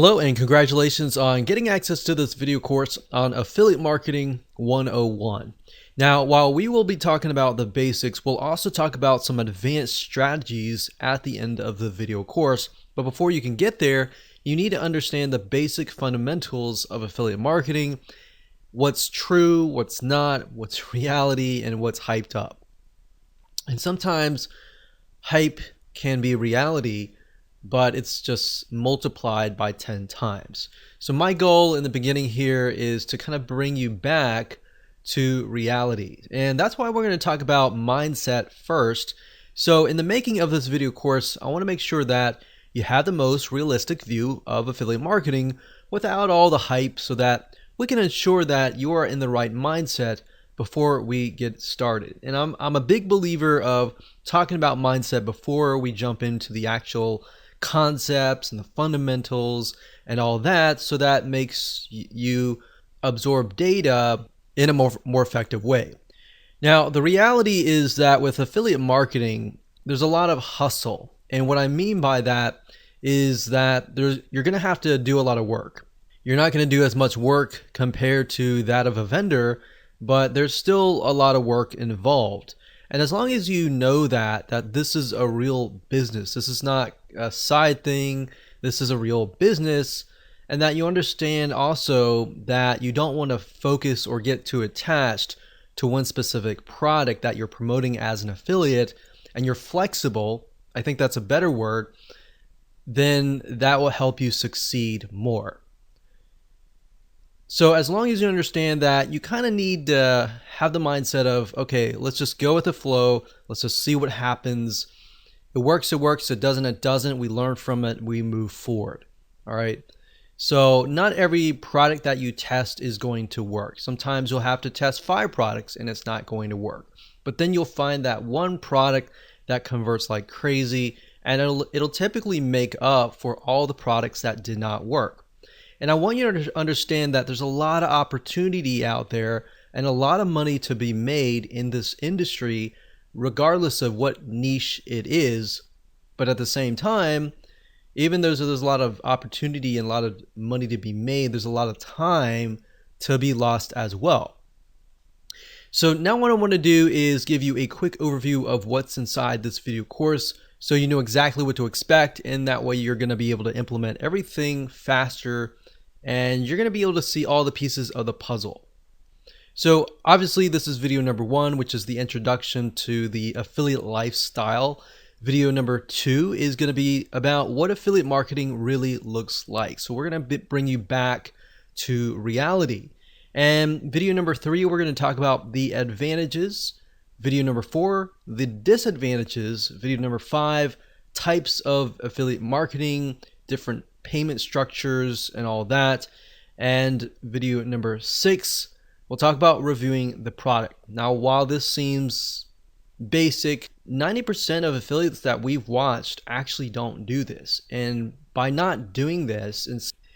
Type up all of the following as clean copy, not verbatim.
Hello and congratulations on getting access to this video course on Affiliate Marketing 101. Now, while we will be talking about the basics, we'll also talk about some advanced strategies at the end of the video course. But before you can get there, you need to understand the basic fundamentals of affiliate marketing, what's true, what's not, what's reality, and what's hyped up. And sometimes hype can be reality, but it's just multiplied by 10 times. So my goal in the beginning here is to kind of bring you back to reality. And that's why we're going to talk about mindset first. So in the making of this video course, I want to make sure that you have the most realistic view of affiliate marketing without all the hype, so that we can ensure that you are in the right mindset before we get started. And I'm a big believer of talking about mindset before we jump into the actual concepts and the fundamentals and all that, so that makes you absorb data in a more effective way. Now, the reality is that with affiliate marketing, there's a lot of hustle. And what I mean by that is that you're going to have to do a lot of work. You're not going to do as much work compared to that of a vendor, but there's still a lot of work involved. And as long as you know that this is a real business, this is not a side thing, this is a real business, and that you understand also that you don't want to focus or get too attached to one specific product that you're promoting as an affiliate, and you're flexible, I think that's a better word, then that will help you succeed more. So as long as you understand that, you kind of need to have the mindset of, okay, let's just go with the flow. Let's just see what happens. It works, it doesn't, it doesn't. We learn from it, we move forward. All right. So not every product that you test is going to work. Sometimes you'll have to test 5 products and it's not going to work. But then you'll find that one product that converts like crazy, and it'll typically make up for all the products that did not work. And I want you to understand that there's a lot of opportunity out there and a lot of money to be made in this industry, regardless of what niche it is. But at the same time, even though there's a lot of opportunity and a lot of money to be made, there's a lot of time to be lost as well. So now what I want to do is give you a quick overview of what's inside this video course, so you know exactly what to expect, and that way you're going to be able to implement everything faster, and you're going to be able to see all the pieces of the puzzle. So obviously this is video number 1, which is the introduction to the affiliate lifestyle. Video number 2 is going to be about what affiliate marketing really looks like. So we're going to bring you back to reality. And video number 3, we're going to talk about the advantages. Video number 4, the disadvantages. Video number 5, types of affiliate marketing, different payment structures and all that. And video number 6, we'll talk about reviewing the product. Now, while this seems basic, 90% of affiliates that we've watched actually don't do this. And by not doing this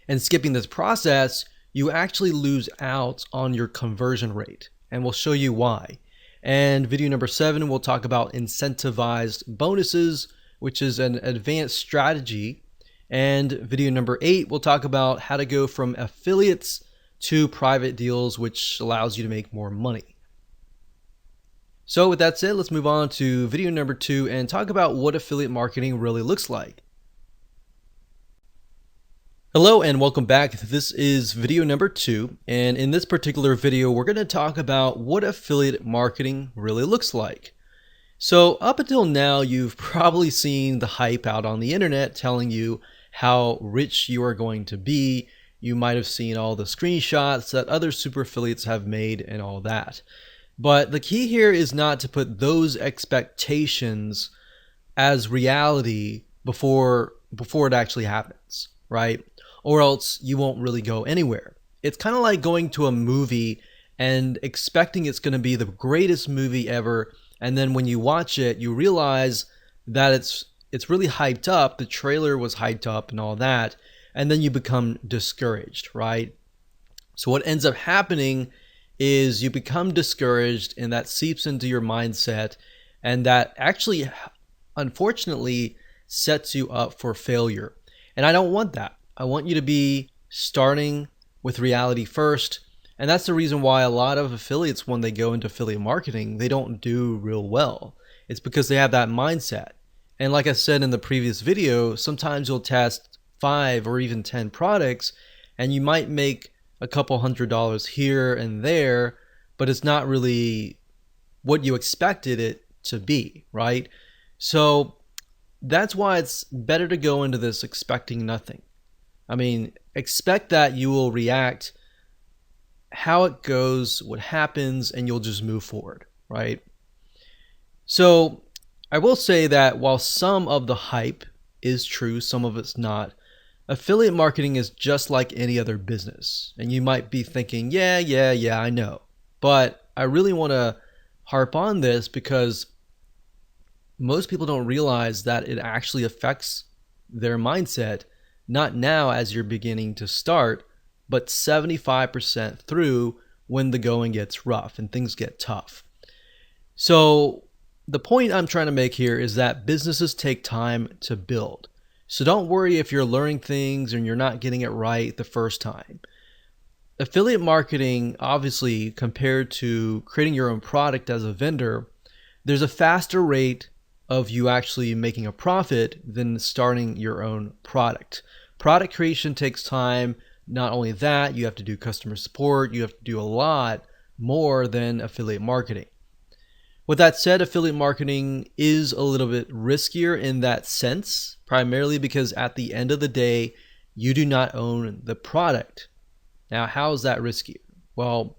and skipping this process, you actually lose out on your conversion rate. And we'll show you why. And video number 7, we'll talk about incentivized bonuses, which is an advanced strategy. And video number 8, we'll talk about how to go from affiliates to private deals, which allows you to make more money. So with that said, let's move on to video number 2 and talk about what affiliate marketing really looks like. Hello and welcome back. This is video number 2, and in this particular video, we're going to talk about what affiliate marketing really looks like. So up until now, you've probably seen the hype out on the internet telling you how rich you are going to be. You might have seen all the screenshots that other super affiliates have made and all that. But the key here is not to put those expectations as reality before it actually happens, right? Or else you won't really go anywhere. It's kind of like going to a movie and expecting it's going to be the greatest movie ever, and then when you watch it, you realize that it's really hyped up, the trailer was hyped up and all that, and then you become discouraged, right? So what ends up happening is you become discouraged, and that seeps into your mindset, and that actually, unfortunately, sets you up for failure. And I don't want that. I want you to be starting with reality first. And that's the reason why a lot of affiliates, when they go into affiliate marketing, they don't do real well. It's because they have that mindset. And like I said in the previous video, sometimes you'll test 5 or even 10 products and you might make a couple $100 here and there, but it's not really what you expected it to be, right? So that's why it's better to go into this expecting nothing. I mean, expect that you will react how it goes, what happens, and you'll just move forward, right? So I will say that while some of the hype is true, some of it's not, affiliate marketing is just like any other business. And you might be thinking, yeah, I know. But I really want to harp on this because most people don't realize that it actually affects their mindset, not now as you're beginning to start, but 75% through when the going gets rough and things get tough. So the point I'm trying to make here is that businesses take time to build. So don't worry if you're learning things and you're not getting it right the first time. Affiliate marketing, obviously, compared to creating your own product as a vendor, there's a faster rate of you actually making a profit than starting your own product. Product creation takes time. Not only that, you have to do customer support. You have to do a lot more than affiliate marketing. With that said, affiliate marketing is a little bit riskier in that sense, primarily because at the end of the day, you do not own the product. Now, how is that riskier? Well,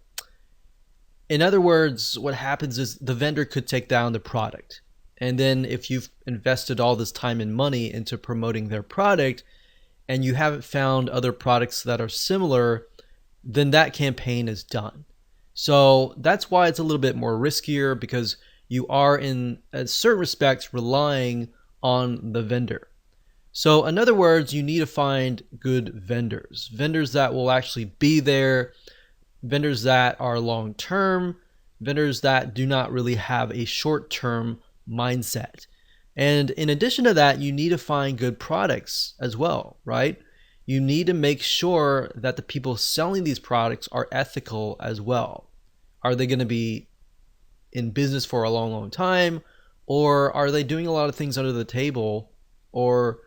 in other words, what happens is the vendor could take down the product. And then if you've invested all this time and money into promoting their product and you haven't found other products that are similar, then that campaign is done. So that's why it's a little bit more riskier, because you are in certain respects relying on the vendor. So in other words, you need to find good vendors that will actually be there, vendors that are long-term, vendors that do not really have a short-term mindset. And in addition to that, you need to find good products as well, right? You need to make sure that the people selling these products are ethical as well. Are they going to be in business for a long, long time? Or are they doing a lot of things under the table or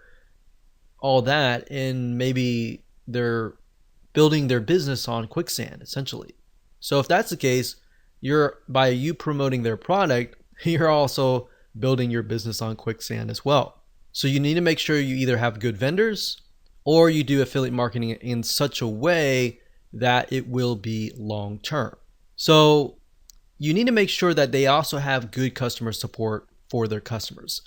all that, and maybe they're building their business on quicksand, essentially? So if that's the case, by you promoting their product, you're also building your business on quicksand as well. So you need to make sure you either have good vendors or you do affiliate marketing in such a way that it will be long term. So you need to make sure that they also have good customer support for their customers.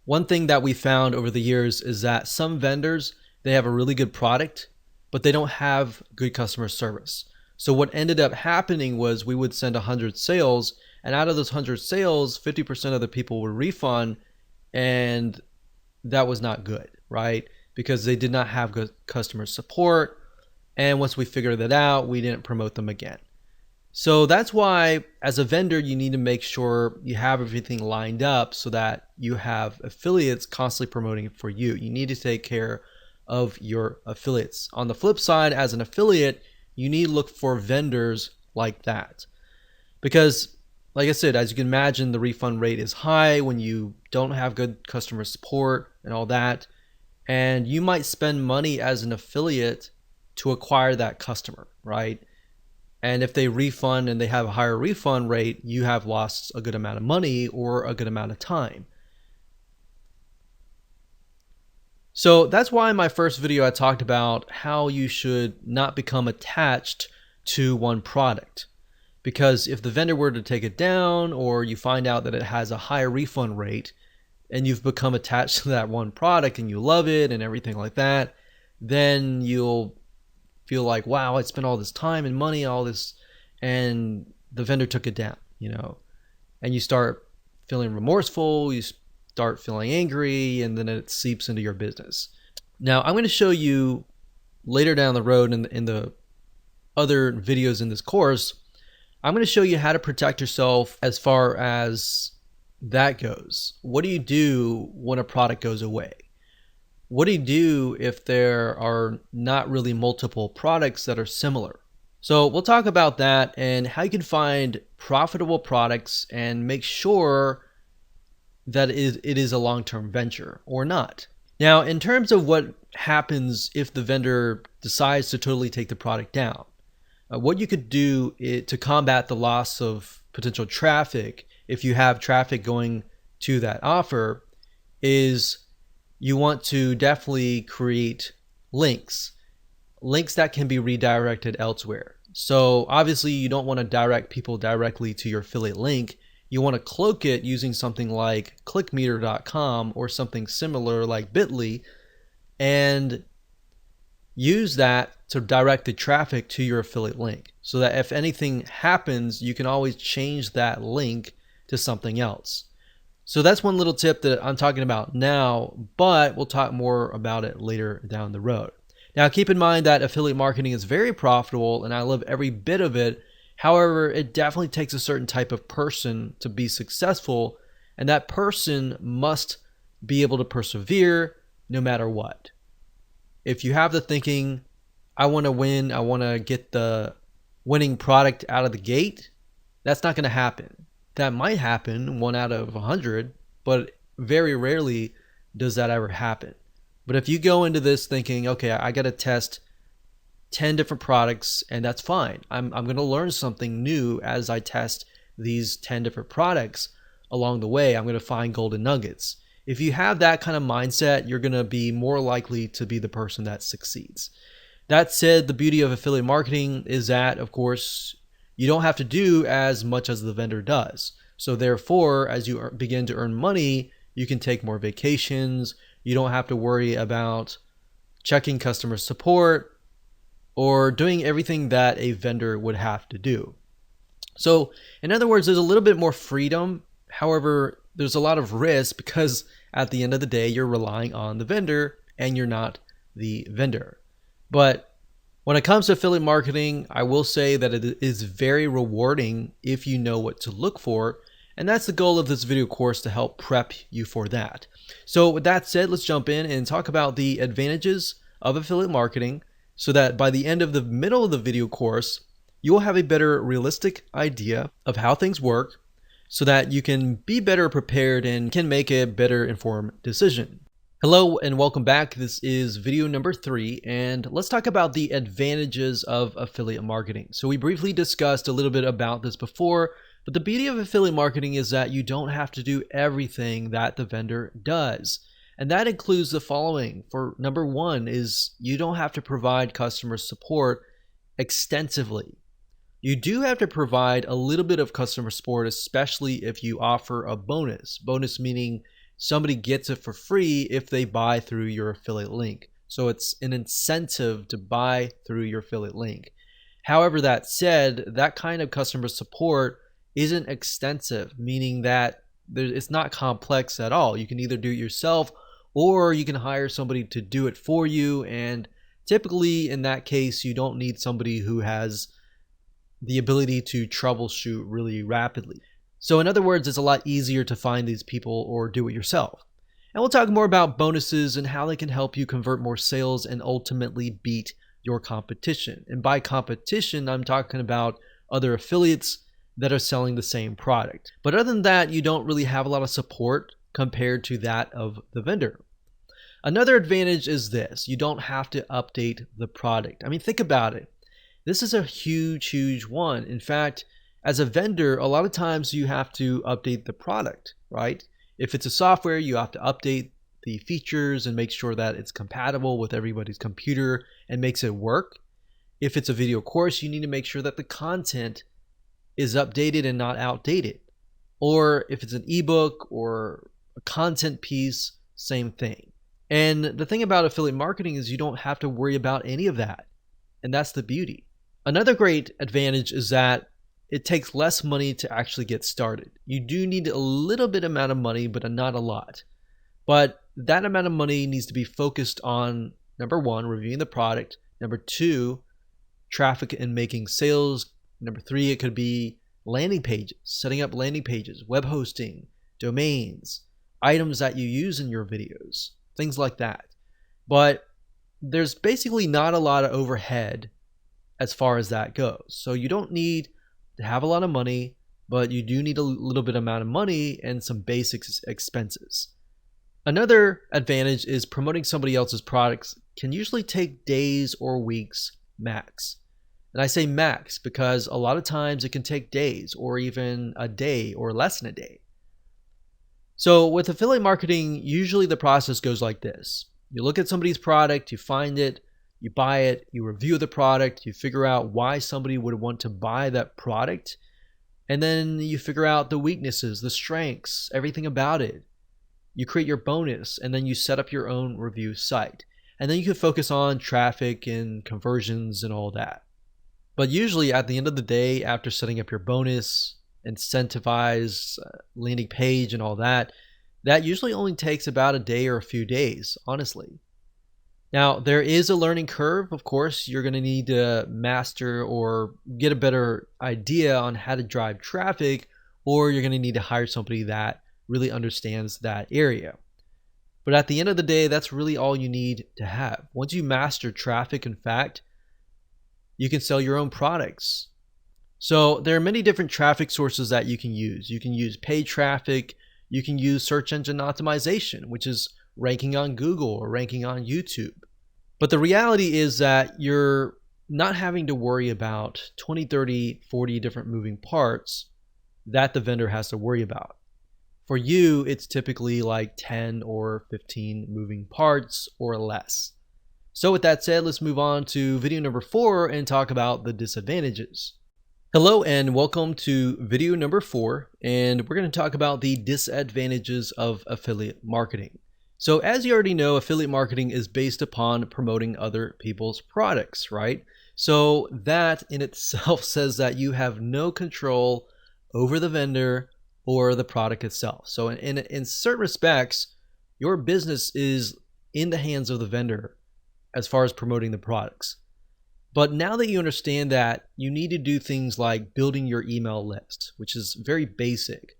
One thing that we found over the years is that some vendors, they have a really good product, but they don't have good customer service. So what ended up happening was we would send 100 sales, and out of those 100 sales, 50% of the people would refund, and that was not good, right? Because they did not have good customer support, and once we figured that out, we didn't promote them again. So that's why, as a vendor, you need to make sure you have everything lined up so that you have affiliates constantly promoting it for you. You need to take care of your affiliates. On the flip side, as an affiliate, you need to look for vendors like that. Because, like I said, as you can imagine, the refund rate is high when you don't have good customer support and all that. And you might spend money as an affiliate to acquire that customer, right? And if they refund and they have a higher refund rate, you have lost a good amount of money or a good amount of time. So that's why in my first video I talked about how you should not become attached to one product. Because if the vendor were to take it down, or you find out that it has a higher refund rate and you've become attached to that one product and you love it and everything like that, then you'll feel like, wow, I spent all this time and money, all this, and the vendor took it down, and you start feeling remorseful, you start feeling angry, and then it seeps into your business. Now, I'm going to show you later down the road in the other videos in this course, I'm going to show you how to protect yourself as far as that goes. What do you do when a product goes away? What do you do if there are not really multiple products that are similar? So we'll talk about that and how you can find profitable products and make sure that it is a long-term venture or not. Now, in terms of what happens if the vendor decides to totally take the product down, what you could do to combat the loss of potential traffic, if you have traffic going to that offer, is you want to definitely create links that can be redirected elsewhere. So obviously you don't want to direct people directly to your affiliate link. You want to cloak it using something like clickmeter.com or something similar like Bitly, and use that to direct the traffic to your affiliate link, so that if anything happens, you can always change that link to something else. So that's one little tip that I'm talking about now, but we'll talk more about it later down the road. Now, keep in mind that affiliate marketing is very profitable and I love every bit of it. However, it definitely takes a certain type of person to be successful, and that person must be able to persevere no matter what. If you have the thinking, I want to win, I want to get the winning product out of the gate, that's not going to happen. That might happen 1 out of 100, but very rarely does that ever happen. But if you go into this thinking, okay, I got to test 10 different products, and that's fine. I'm going to learn something new as I test these 10 different products along the way. I'm going to find golden nuggets. If you have that kind of mindset, you're going to be more likely to be the person that succeeds. That said, the beauty of affiliate marketing is that, of course, you don't have to do as much as the vendor does. So therefore, as you begin to earn money, you can take more vacations. You don't have to worry about checking customer support or doing everything that a vendor would have to do. So in other words, there's a little bit more freedom. However, there's a lot of risk because at the end of the day, you're relying on the vendor and you're not the vendor. But when it comes to affiliate marketing, I will say that it is very rewarding if you know what to look for. And that's the goal of this video course, to help prep you for that. So with that said, let's jump in and talk about the advantages of affiliate marketing, so that by the end of the middle of the video course, you will have a better realistic idea of how things work, so that you can be better prepared and can make a better informed decision. Hello and welcome back. This is video number 3, and let's talk about the advantages of affiliate marketing. So we briefly discussed a little bit about this before, but the beauty of affiliate marketing is that you don't have to do everything that the vendor does. And that includes the following. For number 1 is you don't have to provide customer support extensively. You do have to provide a little bit of customer support, especially if you offer a bonus. Bonus meaning somebody gets it for free if they buy through your affiliate link. So it's an incentive to buy through your affiliate link. However, that said, that kind of customer support isn't extensive, meaning that it's not complex at all. You can either do it yourself or you can hire somebody to do it for you. And typically in that case, you don't need somebody who has the ability to troubleshoot really rapidly. So in other words, it's a lot easier to find these people or do it yourself. And we'll talk more about bonuses and how they can help you convert more sales and ultimately beat your competition. And by competition, I'm talking about other affiliates that are selling the same product. But other than that, you don't really have a lot of support compared to that of the vendor. Another advantage is this: you don't have to update the product. I mean, think about it. This is a huge one. In fact, as a vendor, a lot of times you have to update the product, right? If it's a software, you have to update the features and make sure that it's compatible with everybody's computer and makes it work. If it's a video course, you need to make sure that the content is updated and not outdated. Or if it's an ebook or a content piece, same thing. And the thing about affiliate marketing is you don't have to worry about any of that. And that's the beauty. Another great advantage is that it takes less money to actually get started. You do need a little bit amount of money, but not a lot. But that amount of money needs to be focused on, number 1, reviewing the product. Number 2, traffic and making sales. Number 3, it could be landing pages, setting up landing pages, web hosting, domains, items that you use in your videos, things like that. But there's basically not a lot of overhead as far as that goes. So you don't need to have a lot of money, but you do need a little bit amount of money and some basic expenses. Another advantage is promoting somebody else's products can usually take days or weeks max. And I say max because a lot of times it can take days or even a day or less than a day. So with affiliate marketing, usually the process goes like this. You look at somebody's product, you find it, you buy it, you review the product, you figure out why somebody would want to buy that product, and then you figure out the weaknesses, the strengths, everything about it. You create your bonus, and then you set up your own review site. And then you can focus on traffic and conversions and all that. But usually at the end of the day, after setting up your bonus, incentivize, landing page and all that, that usually only takes about a day or a few days, honestly. Now, there is a learning curve. Of course, you're going to need to master or get a better idea on how to drive traffic, or you're going to need to hire somebody that really understands that area. But at the end of the day, that's really all you need to have. Once you master traffic, in fact, you can sell your own products. So there are many different traffic sources that you can use. You can use paid traffic. You can use search engine optimization, which is ranking on Google or ranking on YouTube. But the reality is that you're not having to worry about 20, 30, 40 different moving parts that the vendor has to worry about. For you, it's typically like 10 or 15 moving parts or less. So with that said, let's move on to video number 4 and talk about the disadvantages. Hello and welcome to video number 4, and we're going to talk about the disadvantages of affiliate marketing. So as you already know, affiliate marketing is based upon promoting other people's products, right? So that in itself says that you have no control over the vendor or the product itself. So in certain respects, your business is in the hands of the vendor as far as promoting the products. But now that you understand that, you need to do things like building your email list, which is very basic.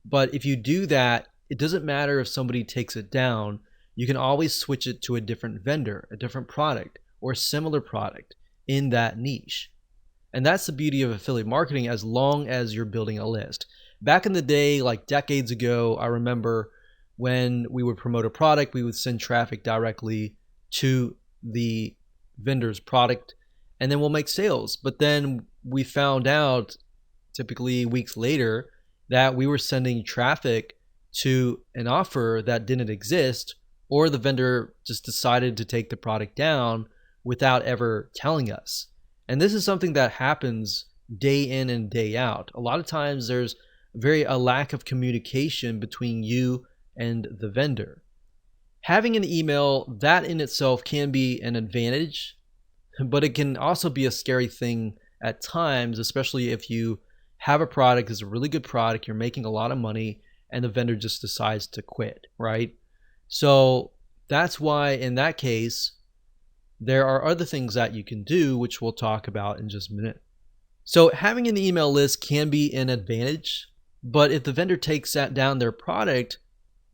But if you do that, it doesn't matter if somebody takes it down. You can always switch it to a different vendor, a different product, or a similar product in that niche. And that's the beauty of affiliate marketing as long as you're building a list. Back in the day, like decades ago, I remember when we would promote a product, we would send traffic directly to the vendor's product, and then we'll make sales. But then we found out, typically weeks later, that we were sending traffic to an offer that didn't exist, or the vendor just decided to take the product down without ever telling us. And this is something that happens day in and day out. A lot of times there's a lack of communication between you and the vendor. Having an email, that in itself can be an advantage, but it can also be a scary thing at times, especially if you have a product that's a really good product, you're making a lot of money, and the vendor just decides to quit, right? So that's why in that case, there are other things that you can do, which we'll talk about in just a minute. So having an email list can be an advantage, but if the vendor takes that down their product,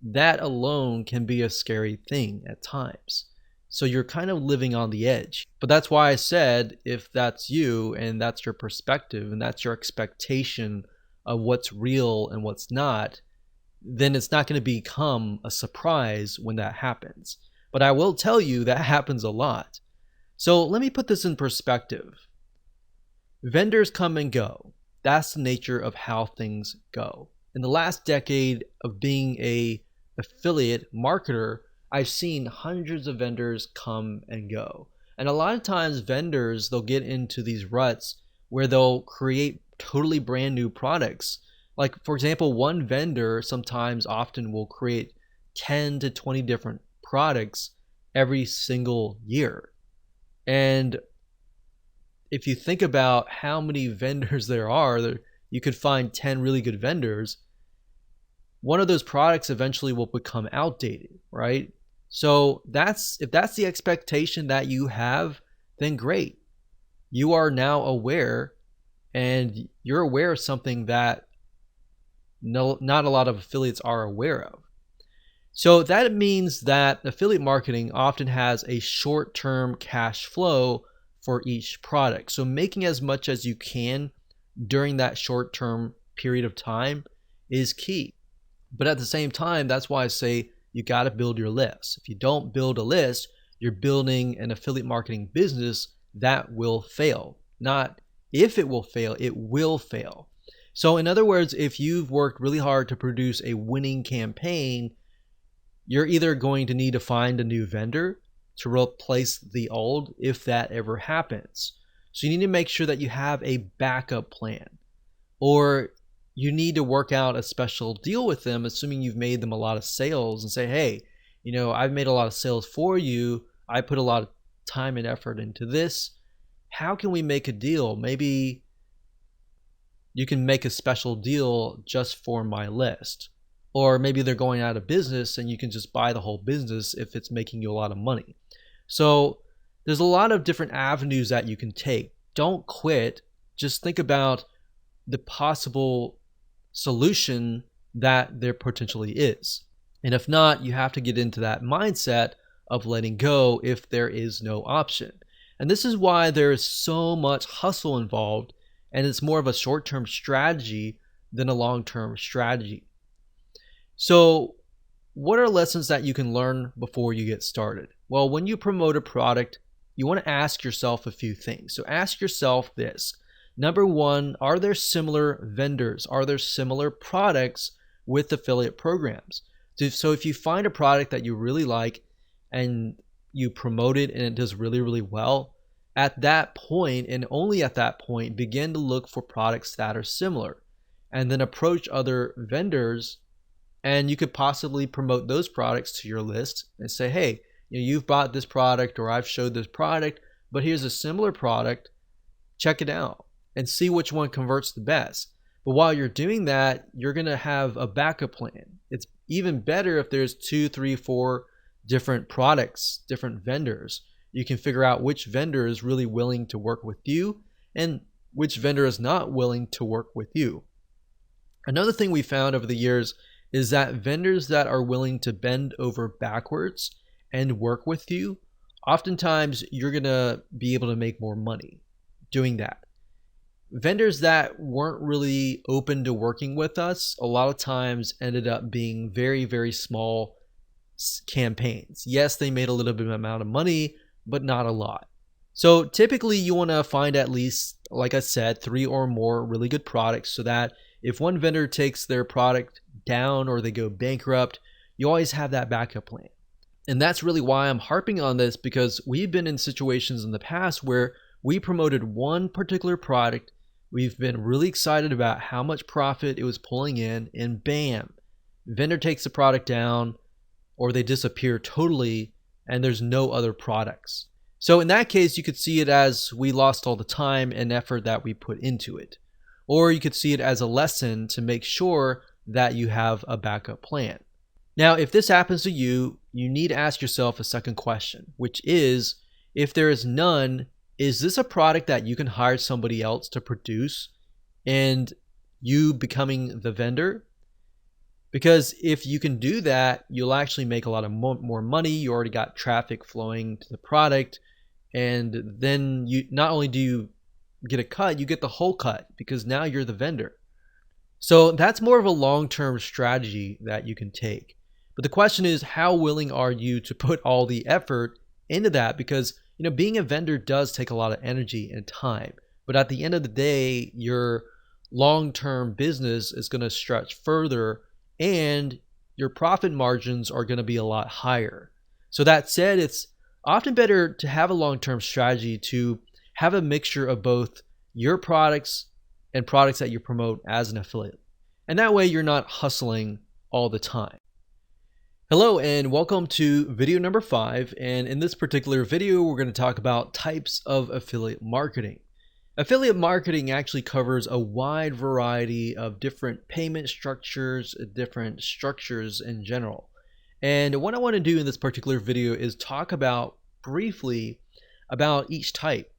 that alone can be a scary thing at times. So you're kind of living on the edge. But that's why I said, if that's you and that's your perspective and that's your expectation of what's real and what's not, then it's not going to become a surprise when that happens. But I will tell you that happens a lot. So let me put this in perspective. Vendors come and go. That's the nature of how things go. In the last decade of being an affiliate marketer, I've seen hundreds of vendors come and go. And a lot of times vendors, they'll get into these ruts where they'll create totally brand new products. Like, for example, one vendor often will create 10 to 20 different products every single year. And if you think about how many vendors there are, you could find 10 really good vendors. One of those products eventually will become outdated, right? So if that's the expectation that you have, then great. You are now aware, and you're aware of something that not a lot of affiliates are aware of. So that means that affiliate marketing often has a short-term cash flow for each product. So making as much as you can during that short-term period of time is key. But at the same time, that's why I say you got to build your list. If you don't build a list, you're building an affiliate marketing business that will fail. Not if it will fail, it will fail. So in other words, if you've worked really hard to produce a winning campaign, you're either going to need to find a new vendor to replace the old if that ever happens. So you need to make sure that you have a backup plan, or you need to work out a special deal with them, assuming you've made them a lot of sales, and say, hey, I've made a lot of sales for you. I put a lot of time and effort into this. How can we make a deal? Maybe you can make a special deal just for my list. Or maybe they're going out of business and you can just buy the whole business if it's making you a lot of money. So there's a lot of different avenues that you can take. Don't quit. Just think about the possible solution that there potentially is. And if not, you have to get into that mindset of letting go if there is no option. And this is why there is so much hustle involved, and it's more of a short-term strategy than a long-term strategy. So what are lessons that you can learn before you get started? Well, when you promote a product, you want to ask yourself a few things. So ask yourself this. Number one, are there similar vendors? Are there similar products with affiliate programs? So if you find a product that you really like and you promote it and it does really, really well, at that point, and only at that point, begin to look for products that are similar and then approach other vendors, and you could possibly promote those products to your list and say, hey, you've bought this product, or I've showed this product, but here's a similar product. Check it out and see which one converts the best. But while you're doing that, you're going to have a backup plan. It's even better if there's 2, 3, 4 different products, different vendors. You can figure out which vendor is really willing to work with you and which vendor is not willing to work with you. Another thing we found over the years is that vendors that are willing to bend over backwards and work with you, oftentimes you're going to be able to make more money doing that. Vendors that weren't really open to working with us a lot of times ended up being very, very small campaigns. Yes, they made a little bit of amount of money, but not a lot. So typically you want to find at least, like I said, 3 or more really good products, so that if one vendor takes their product down or they go bankrupt, you always have that backup plan. And that's really why I'm harping on this, because we've been in situations in the past where we promoted one particular product. We've been really excited about how much profit it was pulling in, and bam, vendor takes the product down or they disappear totally and there's no other products. So in that case, you could see it as we lost all the time and effort that we put into it. Or you could see it as a lesson to make sure that you have a backup plan. Now, if this happens to you, you need to ask yourself a second question, which is, if there is none, is this a product that you can hire somebody else to produce and you becoming the vendor? Because if you can do that, you'll actually make a lot of more money. You already got traffic flowing to the product, and then you not only do you get a cut, you get the whole cut, because now you're the vendor. So that's more of a long-term strategy that you can take. But the question is, how willing are you to put all the effort into that? Because being a vendor does take a lot of energy and time. But at the end of the day, your long-term business is going to stretch further, and your profit margins are going to be a lot higher. So that said, it's often better to have a long-term strategy, to have a mixture of both your products and products that you promote as an affiliate. And that way you're not hustling all the time. Hello and welcome to video number 5. And in this particular video, we're going to talk about types of affiliate marketing. Affiliate marketing actually covers a wide variety of different payment structures, different structures in general. And what I want to do in this particular video is talk about briefly about each type.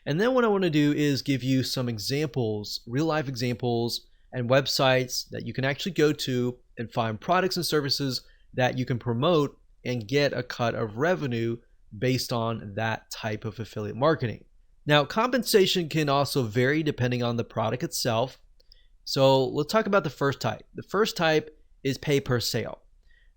And then what I want to do is give you some examples, real life examples and websites that you can actually go to and find products and services that you can promote and get a cut of revenue based on that type of affiliate marketing. Now, compensation can also vary depending on the product itself. So let's talk about the first type. The first type is pay per sale.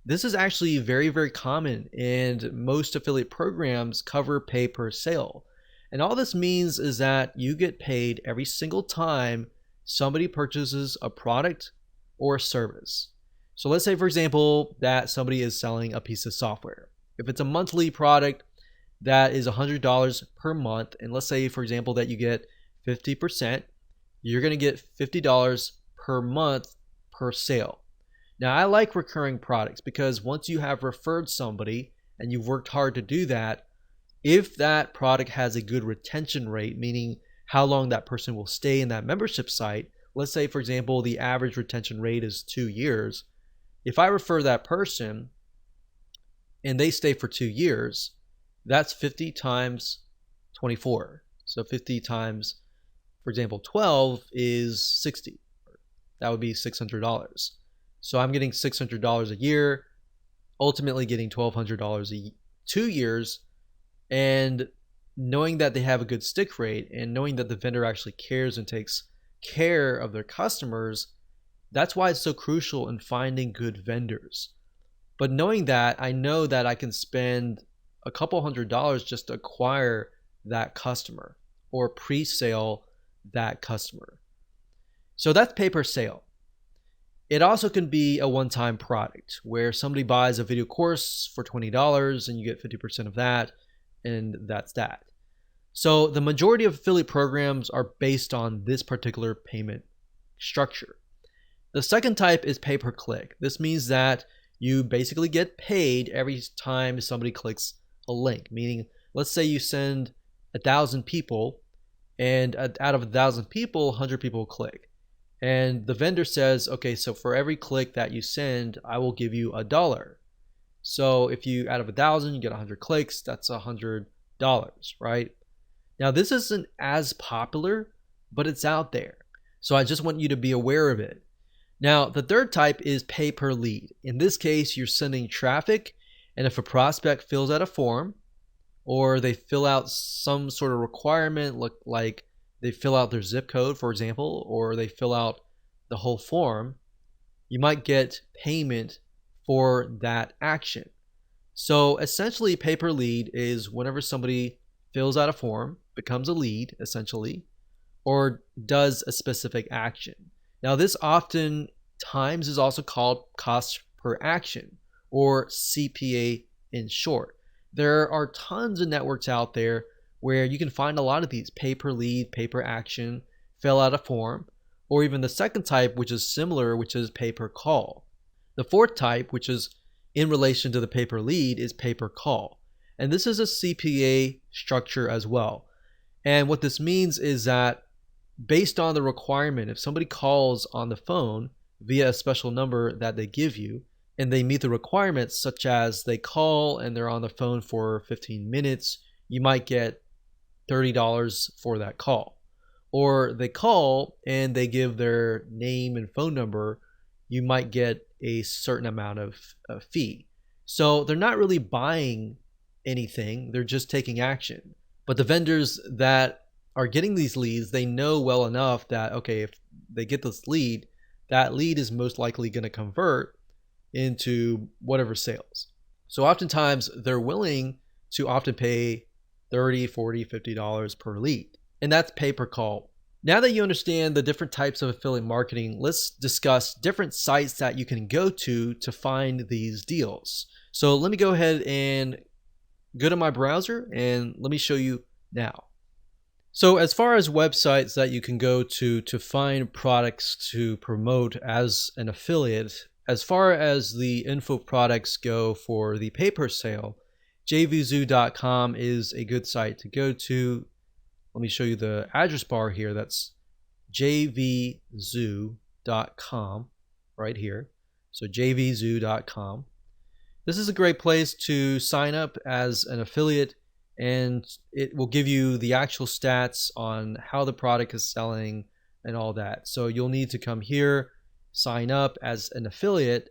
This is actually very, very common, and most affiliate programs cover pay per sale. And all this means is that you get paid every single time somebody purchases a product or a service. So let's say, for example, that somebody is selling a piece of software. If it's a monthly product, that is $100 per month. And let's say, for example, that you get 50%, you're going to get $50 per month per sale. Now, I like recurring products because once you have referred somebody and you've worked hard to do that, if that product has a good retention rate, meaning how long that person will stay in that membership site, let's say, for example, the average retention rate is 2 years. If I refer that person and they stay for 2 years, that's 50 times 24. So 50 times, for example, 12 is 60. That would be $600. So I'm getting $600 a year, ultimately getting $1,200 2 years. And knowing that they have a good stick rate and knowing that the vendor actually cares and takes care of their customers, that's why it's so crucial in finding good vendors. But knowing that, I know that I can spend a couple $100s just to acquire that customer or pre-sale that customer. So that's pay per sale. It also can be a one-time product where somebody buys a video course for $20 and you get 50% of that, and that's that. So the majority of affiliate programs are based on this particular payment structure. The second type is pay per click. This means that you basically get paid every time somebody clicks a link, meaning let's say you send 1,000 people and out of 1,000 people, 100 people click. And the vendor says, okay, so for every click that you send, I will give you $1. So if you, out of 1,000, you get 100 clicks, that's $100, right? Now this isn't as popular, but it's out there. So I just want you to be aware of it. Now, the third type is pay per lead. In this case, you're sending traffic, and if a prospect fills out a form, or they fill out some sort of requirement, like they fill out their zip code, for example, or they fill out the whole form, you might get payment for that action. So essentially, pay per lead is whenever somebody fills out a form, becomes a lead, essentially, or does a specific action. Now, this often times is also called cost per action, or CPA in short. There are tons of networks out there where you can find a lot of these: pay per lead, pay per action, fill out a form, or even the second type, which is similar, which is pay per call. The fourth type, which is in relation to the pay per lead, is pay per call. And this is a CPA structure as well. And what this means is that based on the requirement, if somebody calls on the phone via a special number that they give you, and they meet the requirements, such as they call and they're on the phone for 15 minutes, you might get $30 for that call. Or they call and they give their name and phone number, you might get a certain amount of fee. So they're not really buying anything, they're just taking action. But the vendors that are getting these leads, they know well enough that, okay, if they get this lead, that lead is most likely going to convert into whatever sales. So oftentimes they're willing to often pay $30, $40, $50 per lead. And that's pay per call. Now that you understand the different types of affiliate marketing, let's discuss different sites that you can go to find these deals. So let me go ahead and go to my browser and let me show you now. So as far as websites that you can go to find products to promote as an affiliate, as far as the info products go for the pay per sale, jvzoo.com is a good site to go to. Let me show you the address bar here. That's jvzoo.com right here. So jvzoo.com. This is a great place to sign up as an affiliate, and it will give you the actual stats on how the product is selling and all that. So you'll need to come here, sign up as an affiliate,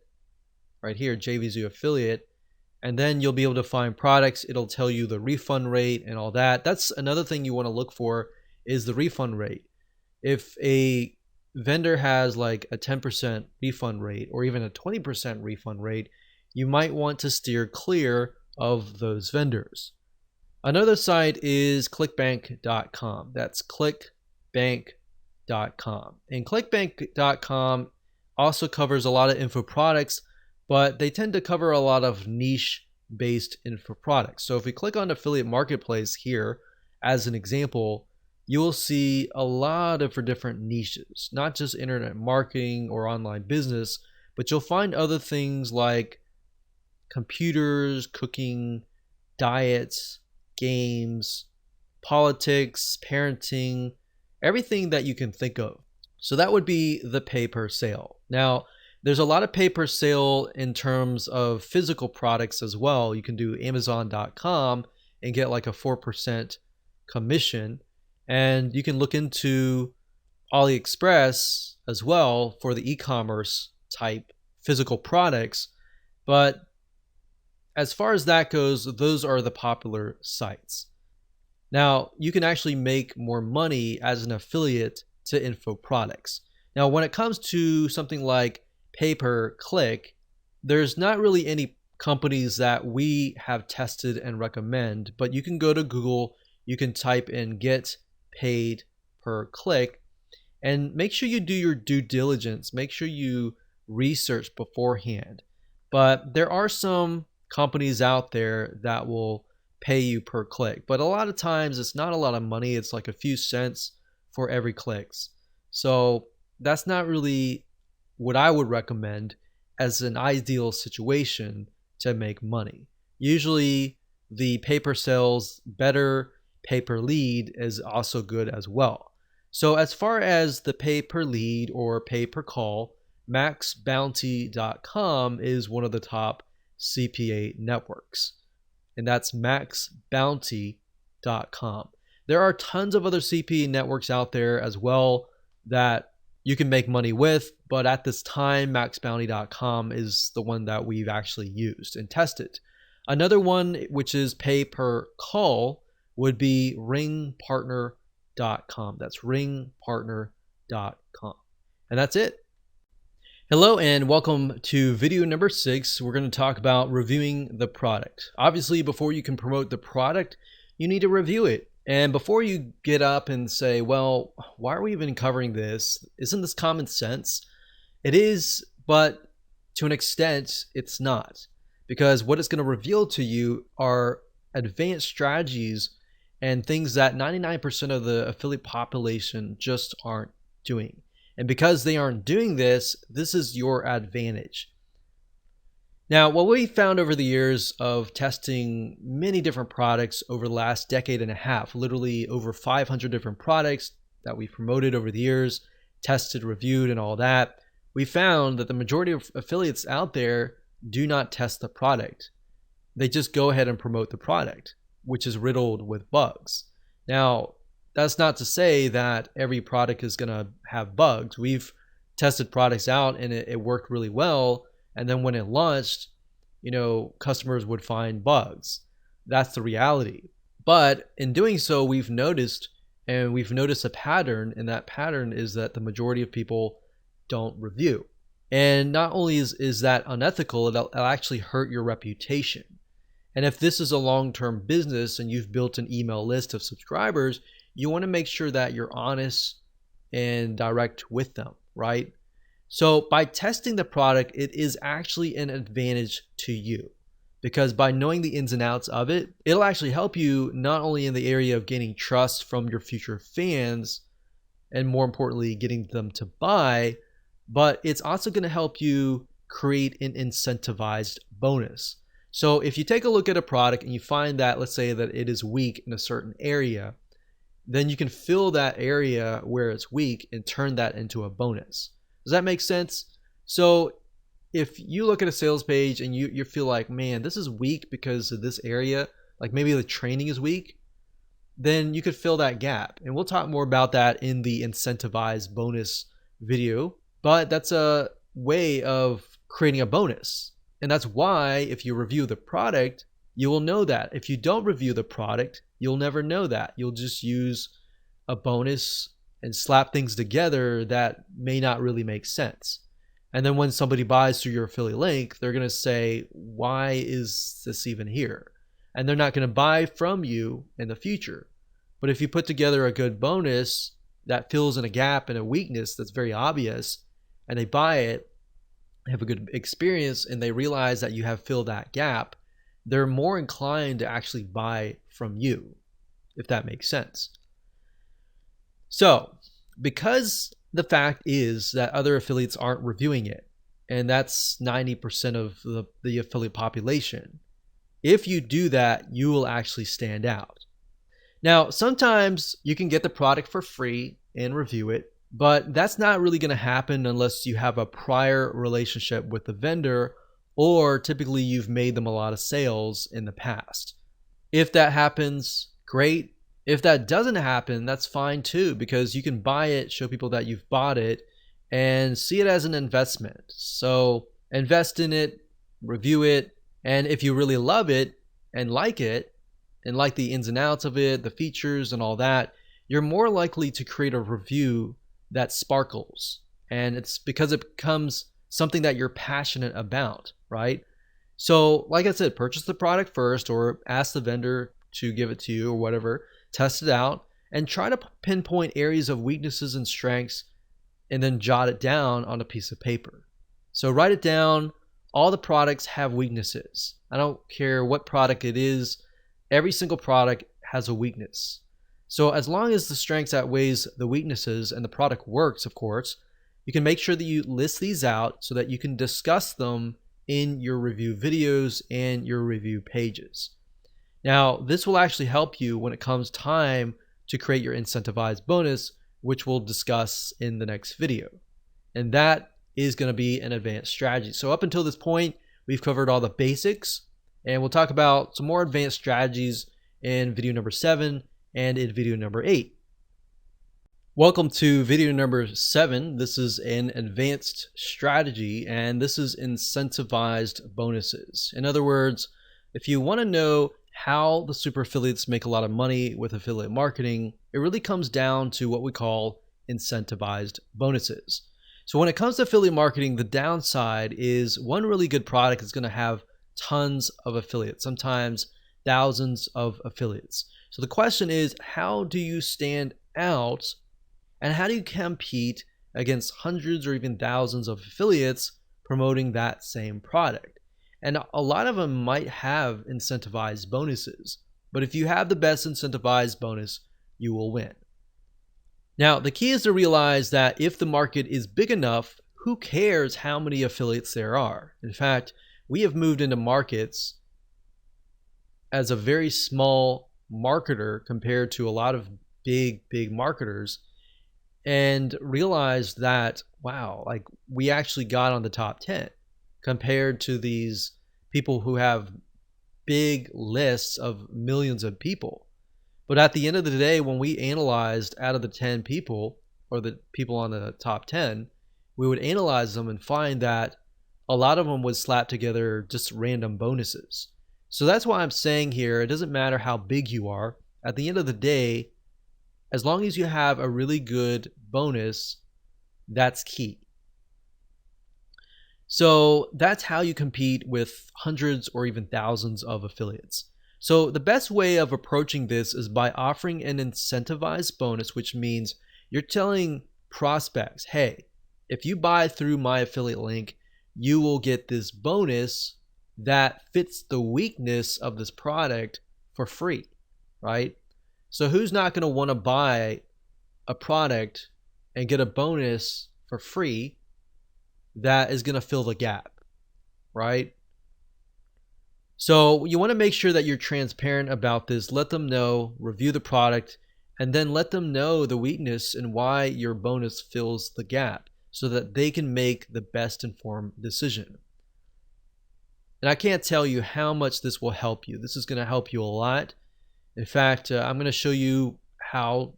right here, JVZoo affiliate, and then you'll be able to find products. It'll tell you the refund rate and all that. That's another thing you want to look for, is the refund rate. If a vendor has like a 10% refund rate or even a 20% refund rate, you might want to steer clear of those vendors. Another site is clickbank.com. That's clickbank.com. And clickbank.com also covers a lot of info products, but they tend to cover a lot of niche based info products. So if we click on affiliate marketplace here as an example, you will see a lot of different niches, not just internet marketing or online business, but you'll find other things like computers, cooking, diets, games, politics, parenting, everything that you can think of. So that would be the pay per sale. Now, there's a lot of pay per sale in terms of physical products as well. You can do Amazon.com and get like a 4% commission. And you can look into AliExpress as well for the e-commerce type physical products. But as far as that goes, those are the popular sites. Now, you can actually make more money as an affiliate to info products. Now, when it comes to something like pay-per-click, there's not really any companies that we have tested and recommend, but you can go to Google, you can type in get paid per click, and make sure you do your due diligence. Make sure you research beforehand. But there are some companies out there that will pay you per click, but a lot of times it's not a lot of money. It's like a few cents for every clicks. So that's not really what I would recommend as an ideal situation to make money. Usually the pay per sales, better pay per lead is also good as well. So as far as the pay per lead or pay per call, maxbounty.com is one of the top CPA networks, and that's maxbounty.com. There are tons of other CPA networks out there as well that you can make money with, but at this time, maxbounty.com is the one that we've actually used and tested. Another one, which is pay per call, would be ringpartner.com. That's ringpartner.com. And that's it. Hello and welcome to video number 6. We're going to talk about reviewing the product. Obviously, before you can promote the product, you need to review it. And before you get up and say, well, why are we even covering this? Isn't this common sense? It is, but to an extent, it's not. Because what it's going to reveal to you are advanced strategies and things that 99% of the affiliate population just aren't doing. And because they aren't doing this, this is your advantage. Now, what we found over the years of testing many different products over the last decade and a half, literally over 500 different products that we've promoted over the years, tested, reviewed, and all that, we found that the majority of affiliates out there do not test the product. They just go ahead and promote the product, which is riddled with bugs. Now, that's not to say that every product is going to have bugs. We've tested products out and it worked really well. And then when it launched, customers would find bugs. That's the reality. But in doing so, we've noticed a pattern, and that pattern is that the majority of people don't review. And not only is that unethical, it'll actually hurt your reputation. And if this is a long-term business and you've built an email list of subscribers, you want to make sure that you're honest and direct with them, right? So by testing the product, it is actually an advantage to you, because by knowing the ins and outs of it, it'll actually help you not only in the area of gaining trust from your future fans, and more importantly, getting them to buy, but it's also going to help you create an incentivized bonus. So if you take a look at a product and you find that, let's say that it is weak in a certain area, then you can fill that area where it's weak and turn that into a bonus. Does that make sense? So if you look at a sales page and you feel like, man, this is weak because of this area, like maybe the training is weak, then you could fill that gap. And we'll talk more about that in the incentivized bonus video. But that's a way of creating a bonus. And that's why if you review the product, you will know that. If you don't review the product, you'll never know that. You'll just use a bonus and slap things together that may not really make sense. And then when somebody buys through your affiliate link, they're going to say, why is this even here? And they're not going to buy from you in the future. But if you put together a good bonus that fills in a gap and a weakness that's very obvious, and they buy it, have a good experience, and they realize that you have filled that gap, they're more inclined to actually buy from you, if that makes sense. So, because the fact is that other affiliates aren't reviewing it, and that's 90% of the affiliate population, if you do that, you will actually stand out. Now, sometimes you can get the product for free and review it, but that's not really going to happen unless you have a prior relationship with the vendor, or typically you've made them a lot of sales in the past. If that happens, great. If that doesn't happen, that's fine too, because you can buy it, show people that you've bought it, and see it as an investment. So invest in it, review it, and if you really love it and like the ins and outs of it, the features and all that, you're more likely to create a review that sparkles. And it's because it becomes something that you're passionate about, right? So like I said, purchase the product first, or ask the vendor to give it to you or whatever, test it out, and try to pinpoint areas of weaknesses and strengths, and then jot it down on a piece of paper. So write it down. All the products have weaknesses. I don't care what product it is. Every single product has a weakness. So as long as the strengths outweighs the weaknesses and the product works, of course, you can make sure that you list these out so that you can discuss them in your review videos and your review pages. Now, this will actually help you when it comes time to create your incentivized bonus, which we'll discuss in the next video. And that is going to be an advanced strategy. So up until this point, we've covered all the basics, and we'll talk about some more advanced strategies in video number 7 and in video number 8. Welcome to video number 7. This is an advanced strategy, and this is incentivized bonuses. In other words, if you want to know how the super affiliates make a lot of money with affiliate marketing, it really comes down to what we call incentivized bonuses. So when it comes to affiliate marketing, the downside is one really good product is going to have tons of affiliates, sometimes thousands of affiliates. So the question is, how do you stand out, and how do you compete against hundreds or even thousands of affiliates promoting that same product? And a lot of them might have incentivized bonuses, but if you have the best incentivized bonus, you will win. Now, the key is to realize that if the market is big enough, who cares how many affiliates there are? In fact, we have moved into markets as a very small marketer compared to a lot of big marketers, and realized that, wow, like we actually got on the top 10 compared to these people who have big lists of millions of people. But at the end of the day, when we analyzed out of the 10 people, or the people on the top 10, we would analyze them and find that a lot of them would slap together just random bonuses. So that's why I'm saying here, it doesn't matter how big you are. At the end of the day, as long as you have a really good bonus, that's key. So that's how you compete with hundreds or even thousands of affiliates. So the best way of approaching this is by offering an incentivized bonus, which means you're telling prospects, hey, if you buy through my affiliate link, you will get this bonus that fits the weakness of this product for free, right? So who's not going to want to buy a product and get a bonus for free that is going to fill the gap, right? So you want to make sure that you're transparent about this. Let them know, review the product, and then let them know the weakness and why your bonus fills the gap so that they can make the best informed decision. And I can't tell you how much this will help you. This is going to help you a lot. In fact, I'm going to show you how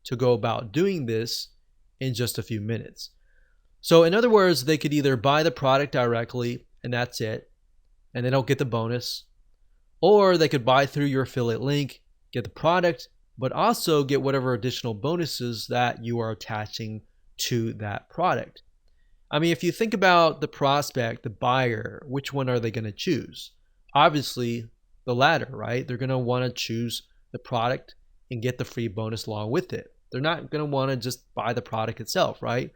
to go about doing this in just a few minutes. So in other words, they could either buy the product directly, and that's it, and they don't get the bonus. Or they could buy through your affiliate link, get the product, but also get whatever additional bonuses that you are attaching to that product. I mean, if you think about the prospect, the buyer, which one are they going to choose? Obviously, the latter, right? They're going to want to choose the product and get the free bonus along with it. They're not going to want to just buy the product itself, right?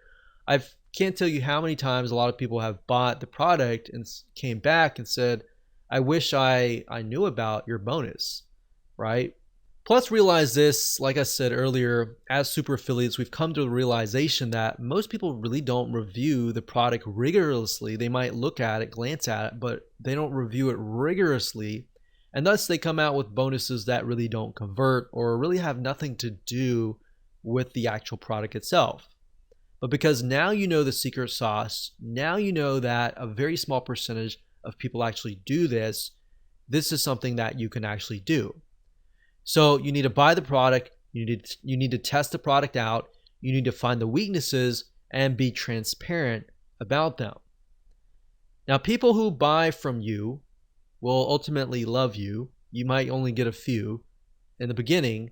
I can't tell you how many times a lot of people have bought the product and came back and said, I wish I knew about your bonus, right? Plus, realize this, like I said earlier, as super affiliates, we've come to the realization that most people really don't review the product rigorously. They might look at it, glance at it, but they don't review it rigorously. And thus they come out with bonuses that really don't convert or really have nothing to do with the actual product itself. But because now you know the secret sauce, now you know that a very small percentage of people actually do this, this is something that you can actually do. So you need to buy the product, you need to test the product out, you need to find the weaknesses and be transparent about them. Now, people who buy from you will ultimately love you. You might only get a few in the beginning,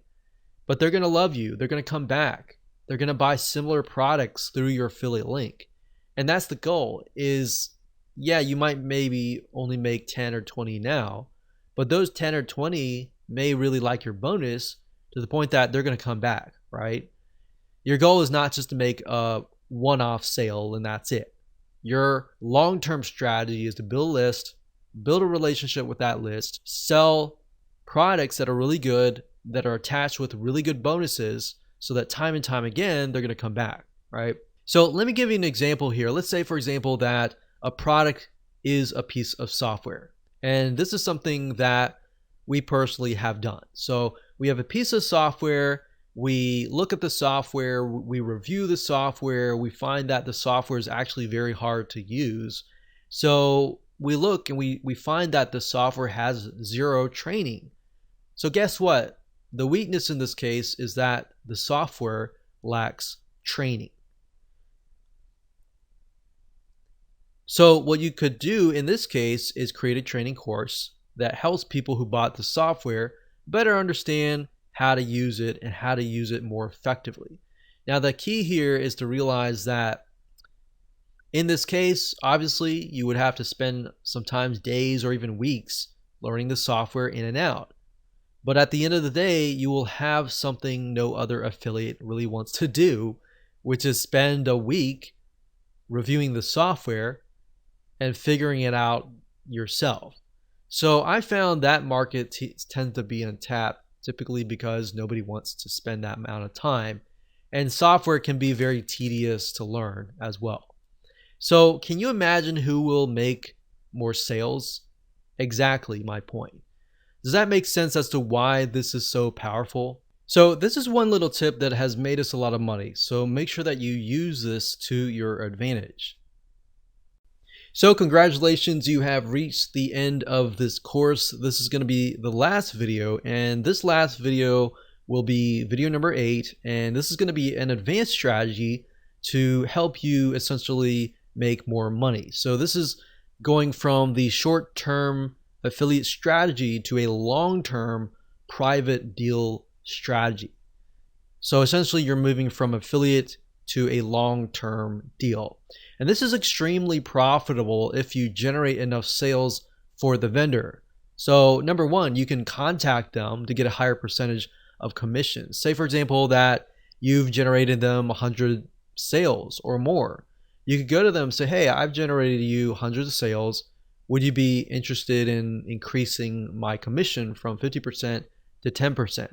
but they're going to love you. They're going to come back. They're going to buy similar products through your affiliate link. And that's the goal is, yeah, you might maybe only make 10 or 20 now, but those 10 or 20 may really like your bonus to the point that they're going to come back, right? Your goal is not just to make a one-off sale and that's it. Your long-term strategy is to build a list, build a relationship with that list, sell products that are really good, that are attached with really good bonuses so that time and time again, they're going to come back, right? So let me give you an example here. Let's say, for example, that a product is a piece of software. And this is something that we personally have done. So we have a piece of software, we look at the software, we review the software, we find that the software is actually very hard to use. So we look and we find that the software has zero training. So guess what? The weakness in this case is that the software lacks training. So what you could do in this case is create a training course that helps people who bought the software better understand how to use it and how to use it more effectively. Now, the key here is to realize that in this case, obviously, you would have to spend sometimes days or even weeks learning the software in and out. But at the end of the day, you will have something no other affiliate really wants to do, which is spend a week reviewing the software and figuring it out yourself. So I found that market tends to be untapped, typically because nobody wants to spend that amount of time. And software can be very tedious to learn as well. So can you imagine who will make more sales? Exactly my point. Does that make sense as to why this is so powerful? So this is one little tip that has made us a lot of money. So make sure that you use this to your advantage. So congratulations, you have reached the end of this course. This is going to be the last video, and this last video will be video number 8, and this is going to be an advanced strategy to help you essentially make more money. So this is going from the short-term affiliate strategy to a long-term private deal strategy. So essentially you're moving from affiliate to a long-term deal. And this is extremely profitable if you generate enough sales for the vendor. So number one, you can contact them to get a higher percentage of commissions. Say for example that you've generated them 100 sales or more. You could go to them and say, hey, I've generated you hundreds of sales. Would you be interested in increasing my commission from 50% to 10%?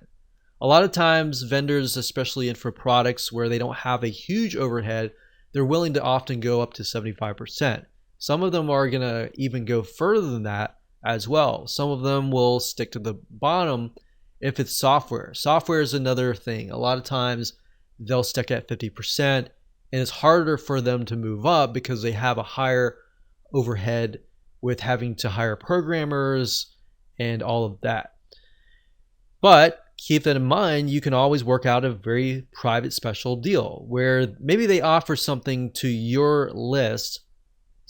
A lot of times vendors, especially for products where they don't have a huge overhead, they're willing to often go up to 75%. Some of them are going to even go further than that as well. Some of them will stick to the bottom if it's software. Software is another thing. A lot of times they'll stick at 50%, and it's harder for them to move up because they have a higher overhead with having to hire programmers and all of that. But keep that in mind, you can always work out a very private special deal where maybe they offer something to your list,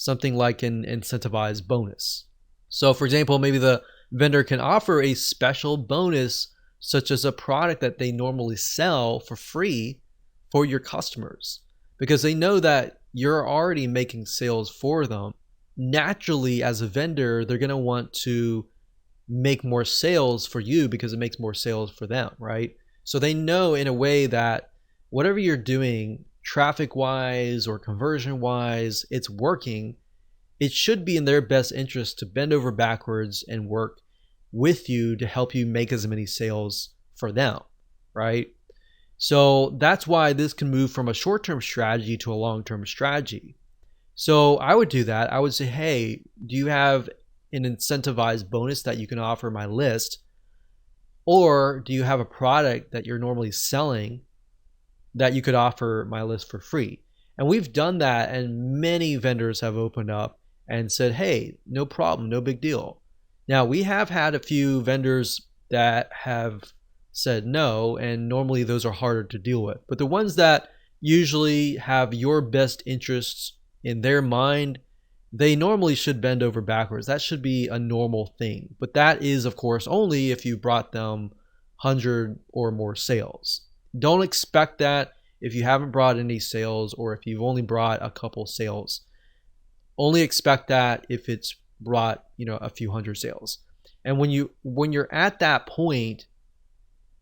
something like an incentivized bonus. So for example, maybe the vendor can offer a special bonus, such as a product that they normally sell for free for your customers, because they know that you're already making sales for them. Naturally, as a vendor, they're going to want to make more sales for you because it makes more sales for them, right? So they know in a way that whatever you're doing, traffic wise or conversion wise, it's working. It should be in their best interest to bend over backwards and work with you to help you make as many sales for them, right? So that's why this can move from a short-term strategy to a long-term strategy. So I would do that. I would say, hey, do you have an incentivized bonus that you can offer my list? Or do you have a product that you're normally selling that you could offer my list for free? And we've done that, and many vendors have opened up and said, hey, no problem, no big deal. Now, we have had a few vendors that have said no, and normally those are harder to deal with. But the ones that usually have your best interests in their mind, they normally should bend over backwards. That should be a normal thing. But that is, of course, only if you brought them 100 or more sales. Don't expect that if you haven't brought any sales, or if you've only brought a couple sales. Only expect that if it's brought, a few hundred sales. And when you're at that point,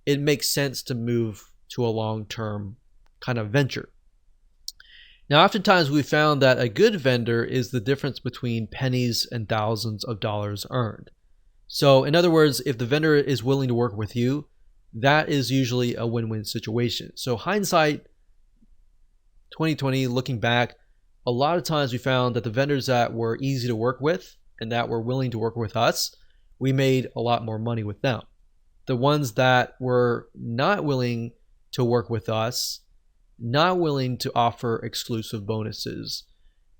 it makes sense to move to a long-term kind of venture. Now, oftentimes we found that a good vendor is the difference between pennies and thousands of dollars earned. So in other words, if the vendor is willing to work with you, that is usually a win-win situation. So hindsight 2020, looking back, a lot of times we found that the vendors that were easy to work with and that were willing to work with us, we made a lot more money with them. The ones that were not willing to work with us, not willing to offer exclusive bonuses,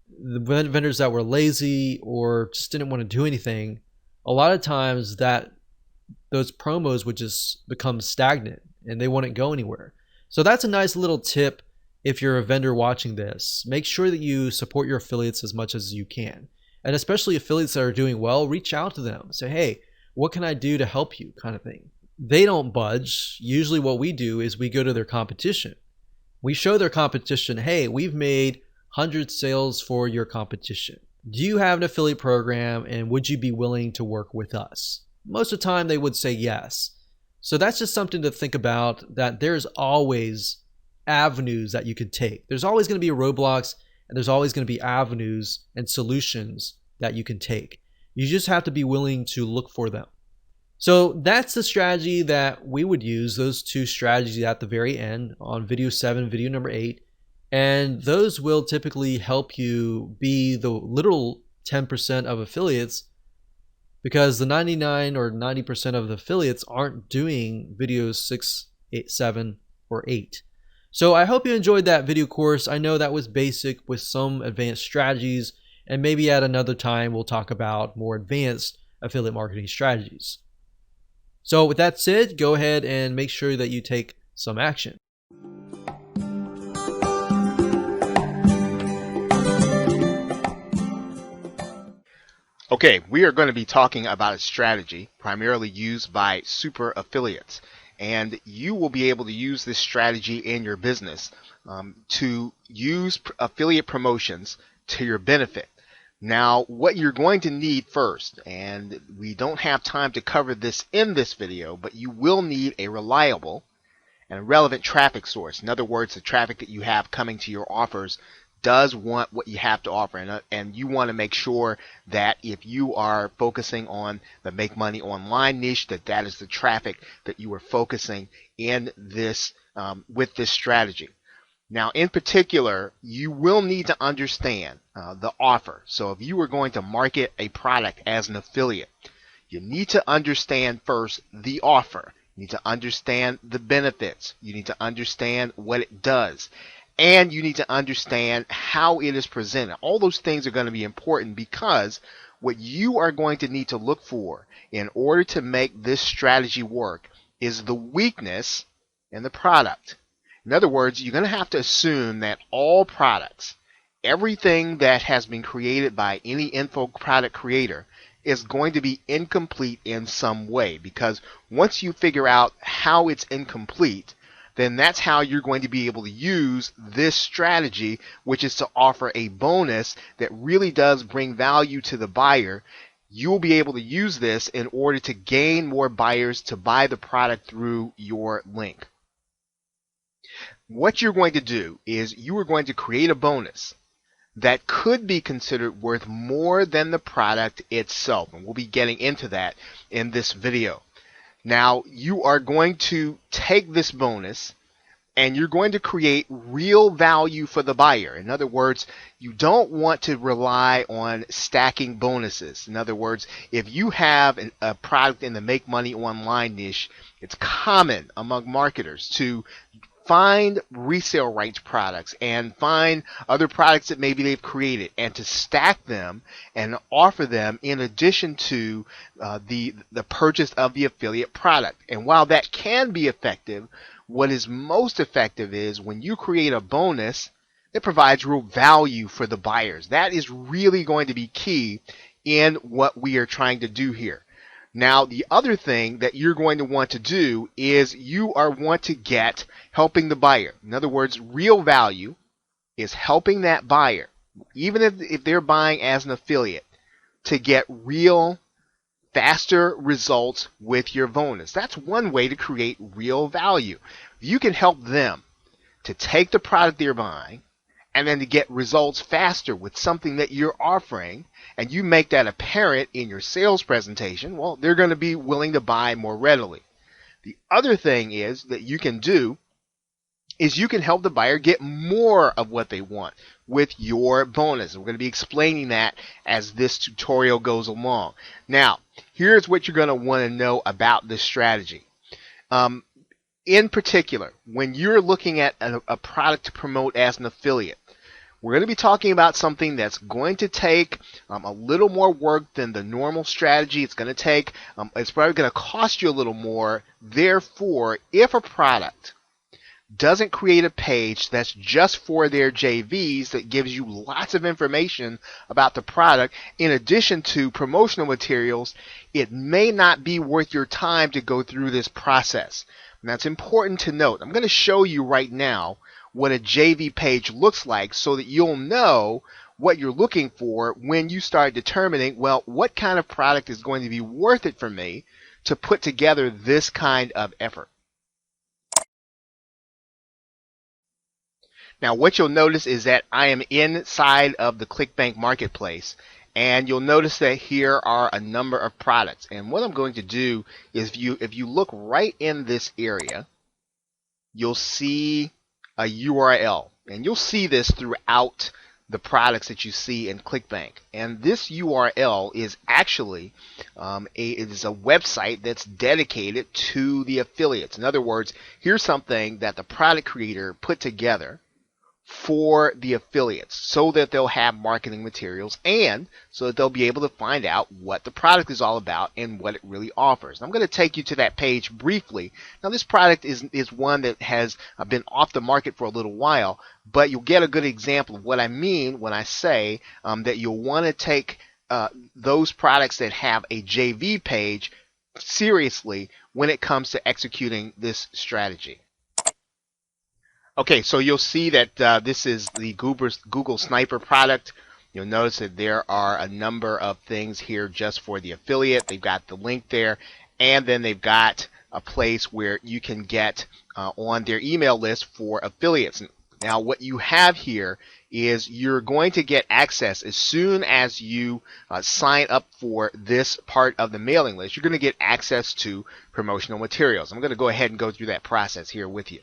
the vendors that were lazy or just didn't want to do anything, a lot of times that those promos would just become stagnant and they wouldn't go anywhere. So that's a nice little tip. If you're a vendor watching this, make sure that you support your affiliates as much as you can. And especially affiliates that are doing well, reach out to them. Say, hey, what can I do to help you, kind of thing. They don't budge. Usually what we do is we go to their competition. We show their competition, hey, we've made 100 sales for your competition. Do you have an affiliate program, and would you be willing to work with us? Most of the time they would say yes. So that's just something to think about, that there's always avenues that you could take. There's always going to be roadblocks, and there's always going to be avenues and solutions that you can take. You just have to be willing to look for them. So that's the strategy that we would use, those two strategies at the very end on video 7, video number 8. And those will typically help you be the literal 10% of affiliates, because the 99 or 90% of the affiliates aren't doing videos 6, 8, 7, or 8. So I hope you enjoyed that video course. I know that was basic with some advanced strategies, and maybe at another time we'll talk about more advanced affiliate marketing strategies. So with that said, go ahead and make sure that you take some action. Okay, we are going to be talking about a strategy primarily used by super affiliates. And you will be able to use this strategy in your business to use affiliate promotions to your benefit. Now, what you're going to need first, and we don't have time to cover this in this video, but you will need a reliable and relevant traffic source. In other words, the traffic that you have coming to your offers does want what you have to offer, and you want to make sure that if you are focusing on the make money online niche, that is the traffic that you are focusing in this with this strategy. Now, in particular, you will need to understand the offer. So if you are going to market a product as an affiliate, you need to understand first the offer. You need to understand the benefits. You need to understand what it does. And you need to understand how it is presented. All those things are going to be important, because what you are going to need to look for in order to make this strategy work is the weakness in the product. In other words, you're going to have to assume that all products everything that has been created by any info product creator is going to be incomplete in some way, because once you figure out how it's incomplete, then that's how you're going to be able to use this strategy, which is to offer a bonus that really does bring value to the buyer. You will be able to use this in order to gain more buyers to buy the product through your link. What you're going to do is you are going to create a bonus that could be considered worth more than the product itself. And we'll be getting into that in this video. Now, you are going to take this bonus and you're going to create real value for the buyer. In other words, you don't want to rely on stacking bonuses. In other words, if you have a product in the make money online niche, it's common among marketers to find resale rights products and find other products that maybe they've created and to stack them and offer them in addition to the purchase of the affiliate product. And while that can be effective, what is most effective is when you create a bonus that provides real value for the buyers. That is really going to be key in what we are trying to do here. Now, the other thing that you're going to want to do is you want to get helping the buyer. In other words, real value is helping that buyer, even if they're buying as an affiliate, to get real, faster results with your bonus. That's one way to create real value. You can help them to take the product they're buying and then to get results faster with something that you're offering, and you make that apparent in your sales presentation, well, they're going to be willing to buy more readily. The other thing is that you can do is you can help the buyer get more of what they want with your bonus. We're going to be explaining that as this tutorial goes along. Now, here's what you're going to want to know about this strategy. In particular, when you're looking at a product to promote as an affiliate, we're going to be talking about something that's going to take a little more work than the normal strategy. It's going to take, it's probably going to cost you a little more. Therefore, if a product doesn't create a page that's just for their JVs that gives you lots of information about the product in addition to promotional materials, it may not be worth your time to go through this process. And that's important to note. I'm going to show you right now what a JV page looks like so that you'll know what you're looking for when you start determining, well, what kind of product is going to be worth it for me to put together this kind of effort. Now, what you'll notice is that I am inside of the ClickBank Marketplace, and you'll notice that here are a number of products. And what I'm going to do is if you look right in this area, you'll see a URL, and you'll see this throughout the products that you see in ClickBank. And this URL is actually it is a website that's dedicated to the affiliates. In other words, here's something that the product creator put together for the affiliates so that they'll have marketing materials and so that they'll be able to find out what the product is all about and what it really offers. I'm going to take you to that page briefly. Now, this product is one that has been off the market for a little while, but you'll get a good example of what I mean when I say that you'll want to take those products that have a JV page seriously when it comes to executing this strategy. Okay, so you'll see that this is the Google Sniper product. You'll notice that there are a number of things here just for the affiliate. They've got the link there, and then they've got a place where you can get on their email list for affiliates. Now, what you have here is you're going to get access as soon as you sign up for this part of the mailing list. You're going to get access to promotional materials. I'm going to go ahead and go through that process here with you.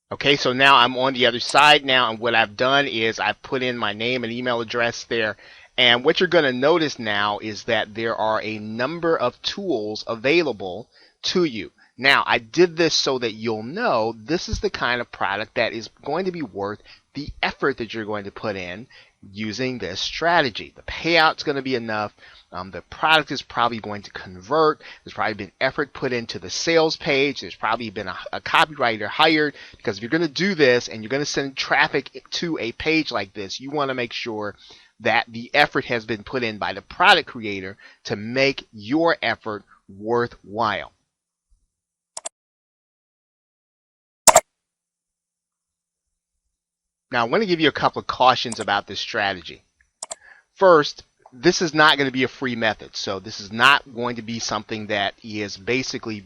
Okay, so now I'm on the other side now, and what I've done is I've put in my name and email address there, and what you're going to notice now is that there are a number of tools available to you. Now, I did this so that you'll know this is the kind of product that is going to be worth the effort that you're going to put in using this strategy. The payout's going to be enough. The product is probably going to convert. There's probably been effort put into the sales page. There's probably been a copywriter hired, because if you're going to do this and you're going to send traffic to a page like this, you want to make sure that the effort has been put in by the product creator to make your effort worthwhile. Now, I want to give you a couple of cautions about this strategy. First, this is not going to be a free method. So this is not going to be something that is basically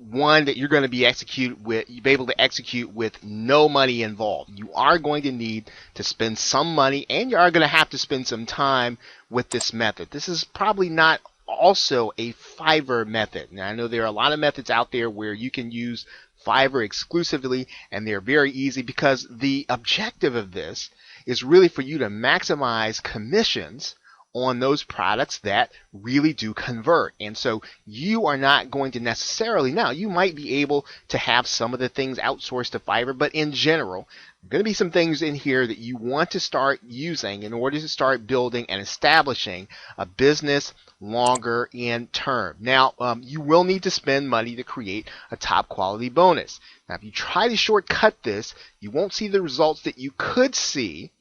one that you're going to be able to execute with no money involved. You are going to need to spend some money, and you are going to have to spend some time with this method. This is probably not also a Fiverr method. Now, I know there are a lot of methods out there where you can use Fiverr exclusively, and they're very easy, because the objective of this is really for you to maximize commissions on those products that really do convert. And so you are not going to necessarily, now you might be able to have some of the things outsourced to Fiverr, but in general, there are going to be some things in here that you want to start using in order to start building and establishing a business longer in term. Now, you will need to spend money to create a top quality bonus. Now, if you try to shortcut this, you won't see the results that you could see,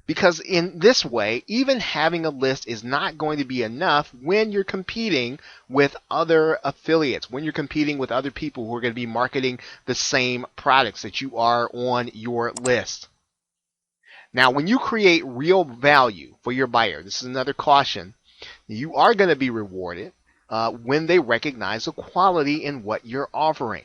because in this way, even having a list is not going to be enough when you're competing with other affiliates, when you're competing with other people who are going to be marketing the same products that you are on your list. Now, when you create real value for your buyer, this is another caution, you are going to be rewarded when they recognize the quality in what you're offering.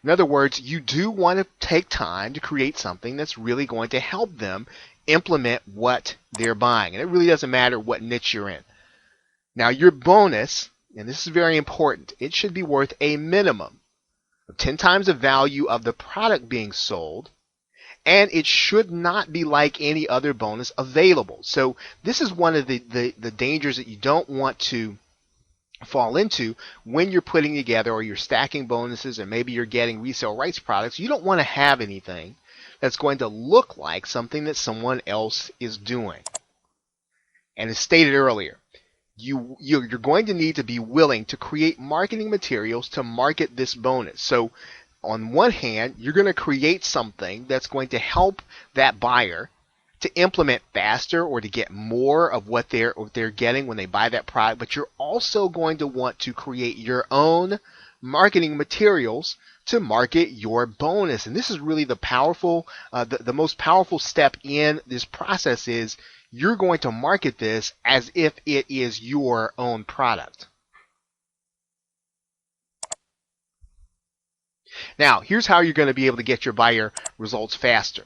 In other words, you do want to take time to create something that's really going to help them implement what they're buying. And it really doesn't matter what niche you're in. Now, your bonus, and this is very important, it should be worth a minimum of 10 times the value of the product being sold, and it should not be like any other bonus available. So this is one of the dangers that you don't want to fall into when you're putting together, or you're stacking bonuses, and maybe you're getting resale rights products. You don't want to have anything that's going to look like something that someone else is doing. And as stated earlier, you're going to need to be willing to create marketing materials to market this bonus. So on one hand, you're going to create something that's going to help that buyer to implement faster, or to get more of what they're getting when they buy that product. But you're also going to want to create your own marketing materials to market your bonus. And this is really the powerful, the most powerful step in this process is you're going to market this as if it is your own product. Now, here's how you're going to be able to get your buyer results faster.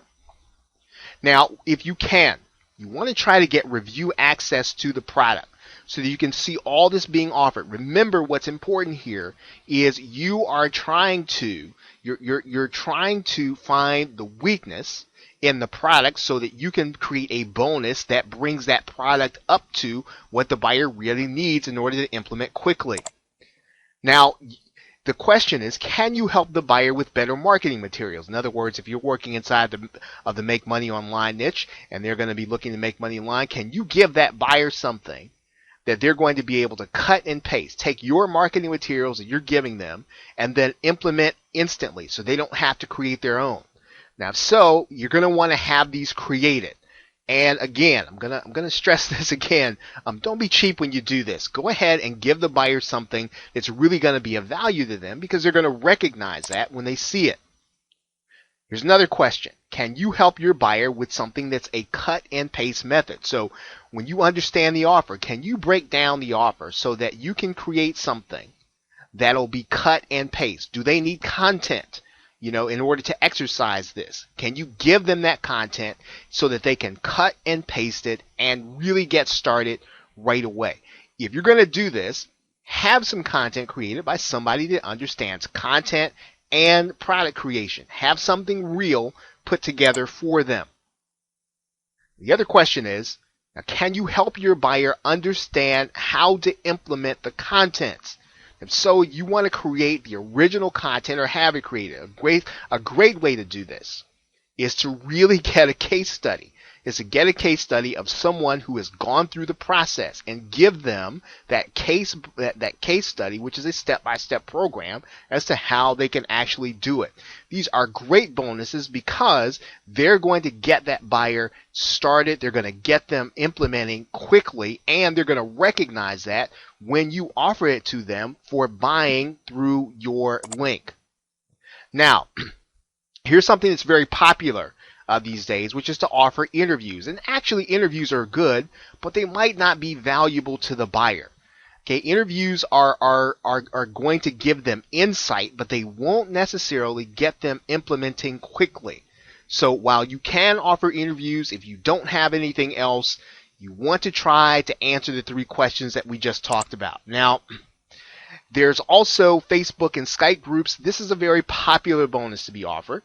Now, if you can, you want to try to get review access to the product so that you can see all this being offered. Remember, what's important here is you're trying to find the weakness in the product so that you can create a bonus that brings that product up to what the buyer really needs in order to implement quickly. Now, the question is, can you help the buyer with better marketing materials? In other words, if you're working inside of the Make Money Online niche and they're going to be looking to make money online, can you give that buyer something that they're going to be able to cut and paste, take your marketing materials that you're giving them, and then implement instantly so they don't have to create their own? Now, if so, you're going to want to have these created. And again, I'm gonna stress this again. Don't be cheap when you do this. Go ahead and give the buyer something that's really going to be of value to them, because they're going to recognize that when they see it. Here's another question. Can you help your buyer with something that's a cut and paste method? So when you understand the offer, can you break down the offer so that you can create something that'll be cut and paste? Do they need content, in order to exercise this? Can you give them that content so that they can cut and paste it and really get started right away? If you're going to do this, have some content created by somebody that understands content and product creation. Have something real put together for them. The other question is, now, can you help your buyer understand how to implement the contents? If so, you want to create the original content or have it created. A great way to do this is to really get a case study. Is to get a case study of someone who has gone through the process and give them that case study, which is a step-by-step program as to how they can actually do it. These are great bonuses because they're going to get that buyer started, they're going to get them implementing quickly, and they're going to recognize that when you offer it to them for buying through your link. Now, here's something that's very popular these days, which is to offer interviews. And actually, interviews are good, but they might not be valuable to the buyer. Okay, interviews are going to give them insight, but they won't necessarily get them implementing quickly. So while you can offer interviews, if you don't have anything else, you want to try to answer the 3 questions that we just talked about. Now, there's also Facebook and Skype groups. This is a very popular bonus to be offered.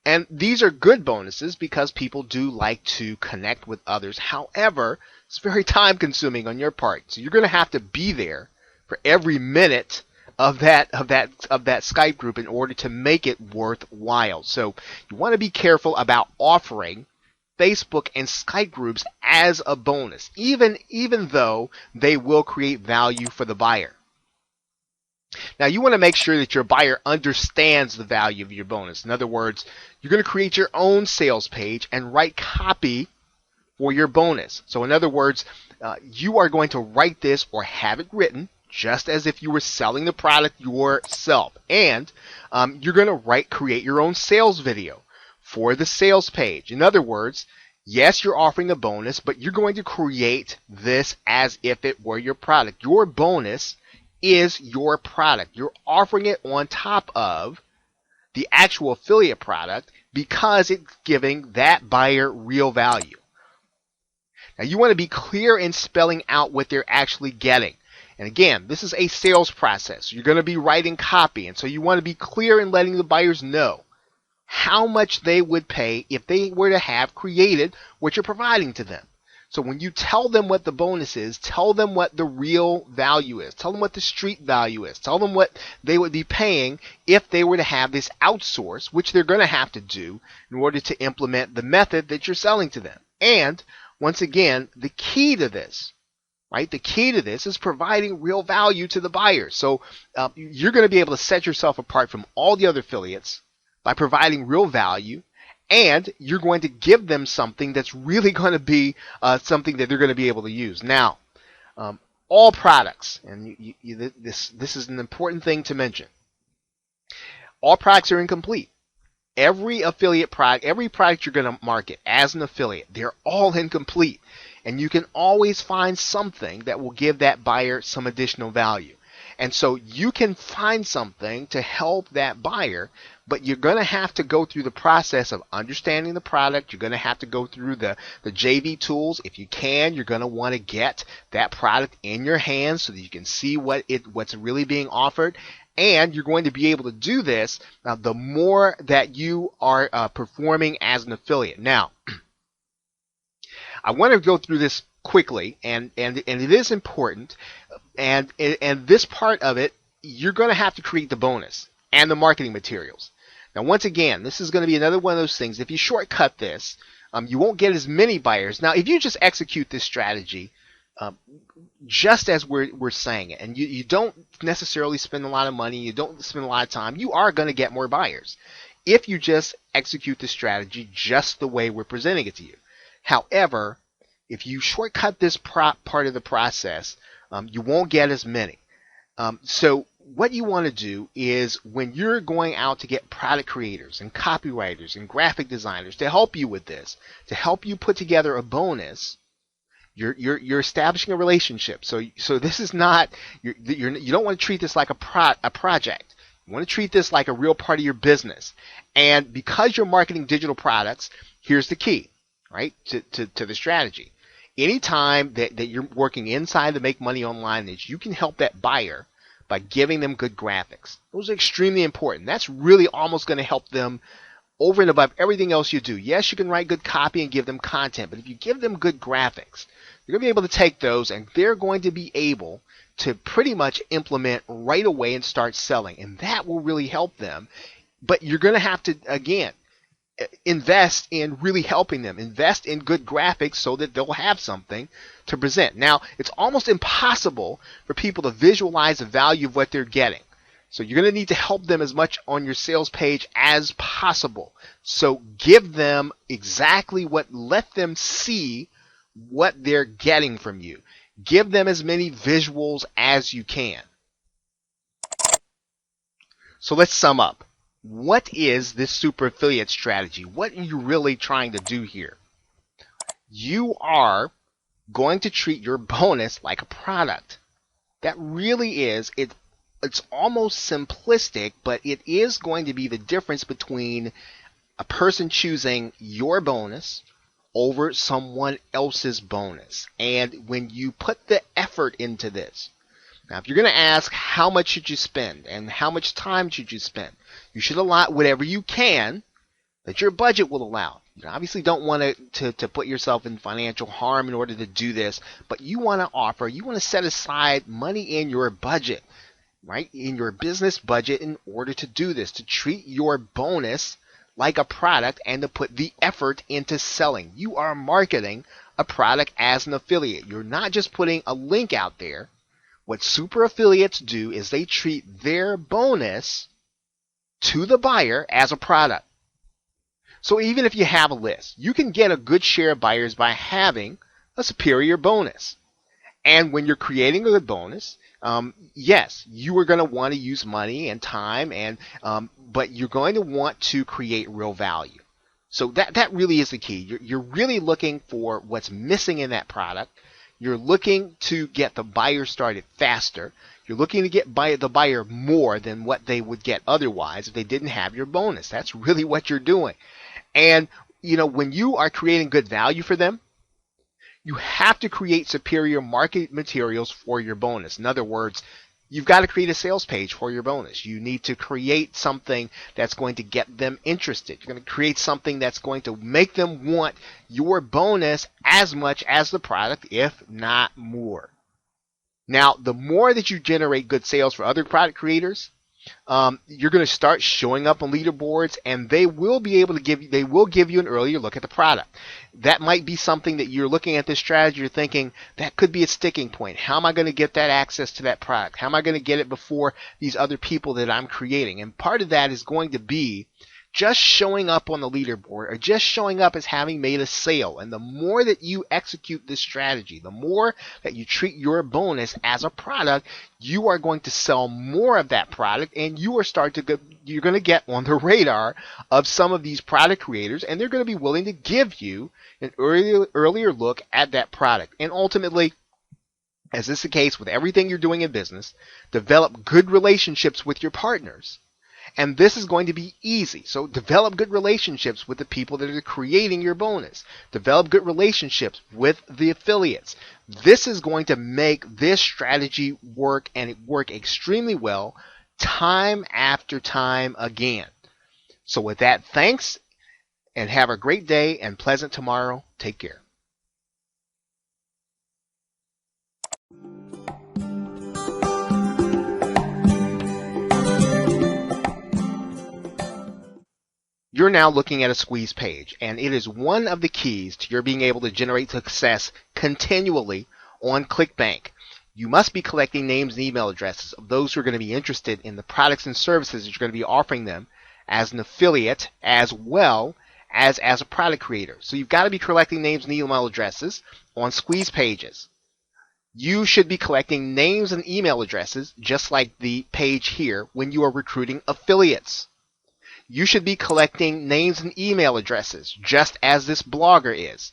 And these are good bonuses because people do like to connect with others. However, it's very time consuming on your part. So you're going to have to be there for every minute of that Skype group in order to make it worthwhile. So you want to be careful about offering Facebook and Skype groups as a bonus, even though they will create value for the buyer. Now, you want to make sure that your buyer understands the value of your bonus. In other words, you're going to create your own sales page and write copy for your bonus. So in other words, you are going to write this or have it written just as if you were selling the product yourself. And you're going to create your own sales video for the sales page. In other words, yes, you're offering a bonus, but you're going to create this as if it were your product. Your bonus is your product. You're offering it on top of the actual affiliate product because it's giving that buyer real value. Now, you want to be clear in spelling out what they're actually getting. And again, this is a sales process. You're going to be writing copy, and so you want to be clear in letting the buyers know how much they would pay if they were to have created what you're providing to them. So when you tell them what the bonus is, tell them what the real value is. Tell them what the street value is. Tell them what they would be paying if they were to have this outsource, which they're going to have to do in order to implement the method that you're selling to them. And once again, the key to this, right? The key to this is providing real value to the buyer. So you're going to be able to set yourself apart from all the other affiliates by providing real value. And you're going to give them something that's really going to be something that they're going to be able to use. Now, all products, and this is an important thing to mention. All products are incomplete. Every affiliate product, every product you're going to market as an affiliate, they're all incomplete. And you can always find something that will give that buyer some additional value. And so you can find something to help that buyer, but you're going to have to go through the process of understanding the product. You're going to have to go through the JV tools. If you can, you're going to want to get that product in your hands so that you can see what's really being offered. And you're going to be able to do this the more that you are performing as an affiliate. Now, I want to go through this quickly, and it is important. And this part of it, you're going to have to create the bonus and the marketing materials. Now, once again, this is going to be another one of those things. If you shortcut this, you won't get as many buyers. Now, if you just execute this strategy, just as we're saying it, and you don't necessarily spend a lot of money, you don't spend a lot of time, you are going to get more buyers if you just execute the strategy just the way we're presenting it to you. However, if you shortcut this part of the process, you won't get as many. So what you want to do is when you're going out to get product creators and copywriters and graphic designers to help you with this, to help you put together a bonus, you're establishing a relationship. So this is not, you don't want to treat this like a project. You want to treat this like a real part of your business. And because you're marketing digital products, here's the key, right, to the strategy. Anytime that you're working inside to make money online, that you can help that buyer by giving them good graphics. Those are extremely important. That's really almost going to help them over and above everything else you do. Yes, you can write good copy and give them content, but if you give them good graphics, you're going to be able to take those and they're going to be able to pretty much implement right away and start selling. And that will really help them. But you're going to have to, again, invest in really helping them. Invest in good graphics so that they'll have something to present. Now, it's almost impossible for people to visualize the value of what they're getting. So you're going to need to help them as much on your sales page as possible. So give them exactly let them see what they're getting from you. Give them as many visuals as you can. So let's sum up. What is this super affiliate strategy? What are you really trying to do here? You are going to treat your bonus like a product. That really is, it's almost simplistic, but it is going to be the difference between a person choosing your bonus over someone else's bonus. And when you put the effort into this, now if you're going to ask how much should you spend and how much time should you spend, you should allot whatever you can that your budget will allow. You obviously don't want to put yourself in financial harm in order to do this, but you want to set aside money in your budget, right? In your business budget in order to do this, to treat your bonus like a product and to put the effort into selling. You are marketing a product as an affiliate. You're not just putting a link out there. What super affiliates do is they treat their bonus to the buyer as a product. So even if you have a list, you can get a good share of buyers by having a superior bonus. And when you're creating a good bonus, yes, you are going to want to use money and time, but you're going to want to create real value. So that really is the key. You're really looking for what's missing in that product. You're looking to get the buyer started faster. You're looking to get the buyer more than what they would get otherwise if they didn't have your bonus. That's really what you're doing. And, when you are creating good value for them, you have to create superior market materials for your bonus. In other words, you've got to create a sales page for your bonus. You need to create something that's going to get them interested. You're going to create something that's going to make them want your bonus as much as the product, if not more. Now, the more that you generate good sales for other product creators, you're going to start showing up on leaderboards, and they will give you an earlier look at the product. That might be something that you're looking at this strategy, you're thinking that could be a sticking point. How am I going to get that access to that product? How am I going to get it before these other people that I'm creating? And part of that is going to be just showing up on the leaderboard or just showing up as having made a sale. And the more that you execute this strategy, the more that you treat your bonus as a product, you are going to sell more of that product, and you're going to get on the radar of some of these product creators, and they're going to be willing to give you an earlier look at that product. And ultimately, as is the case with everything you're doing in business, develop good relationships with your partners. And this is going to be easy. So develop good relationships with the people that are creating your bonus. Develop good relationships with the affiliates. This is going to make this strategy work, and it work extremely well time after time again. So with that, thanks, and have a great day and pleasant tomorrow. Take care. You're now looking at a squeeze page, and it is one of the keys to your being able to generate success continually on ClickBank. You must be collecting names and email addresses of those who are going to be interested in the products and services that you're going to be offering them as an affiliate as well as a product creator. So you've got to be collecting names and email addresses on squeeze pages. You should be collecting names and email addresses just like the page here when you are recruiting affiliates. You should be collecting names and email addresses, just as this blogger is.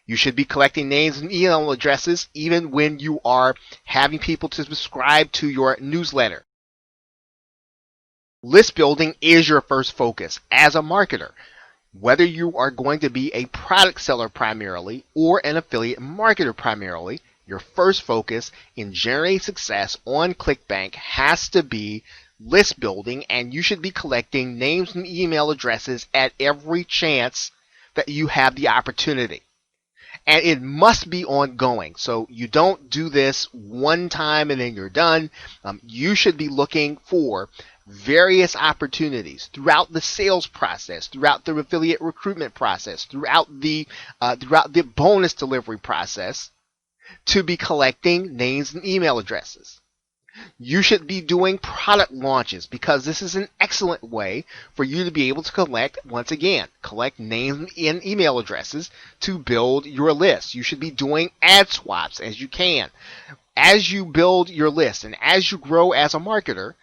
You should be collecting names and email addresses even when you are having people to subscribe to your newsletter. List building is your first focus as a marketer. Whether you are going to be a product seller primarily or an affiliate marketer primarily, your first focus in generating success on ClickBank has to be list building, and you should be collecting names and email addresses at every chance that you have the opportunity. And it must be ongoing. So you don't do this one time and then you're done. You should be looking for various opportunities throughout the sales process, throughout the affiliate recruitment process, throughout the bonus delivery process, to be collecting names and email addresses. You should be doing product launches because this is an excellent way for you to be able to collect names and email addresses to build your list. You should be doing ad swaps as you can. As you build your list and as you grow as a marketer,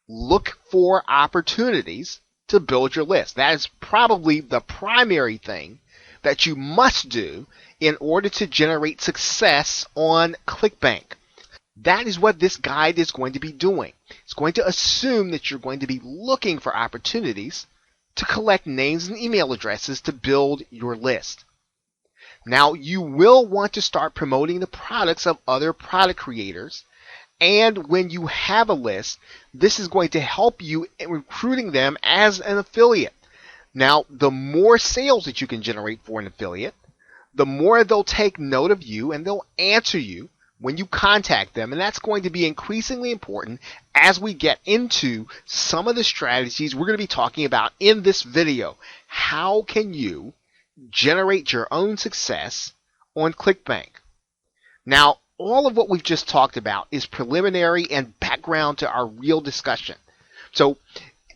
look for opportunities to build your list. That is probably the primary thing that you must do in order to generate success on ClickBank. That is what this guide is going to be doing. It's going to assume that you're going to be looking for opportunities to collect names and email addresses to build your list. Now, you will want to start promoting the products of other product creators. And when you have a list, this is going to help you in recruiting them as an affiliate. Now, the more sales that you can generate for an affiliate, the more they'll take note of you and they'll answer you when you contact them. And that's going to be increasingly important as we get into some of the strategies we're going to be talking about in this video. How can you generate your own success on ClickBank? Now, all of what we've just talked about is preliminary and background to our real discussion. So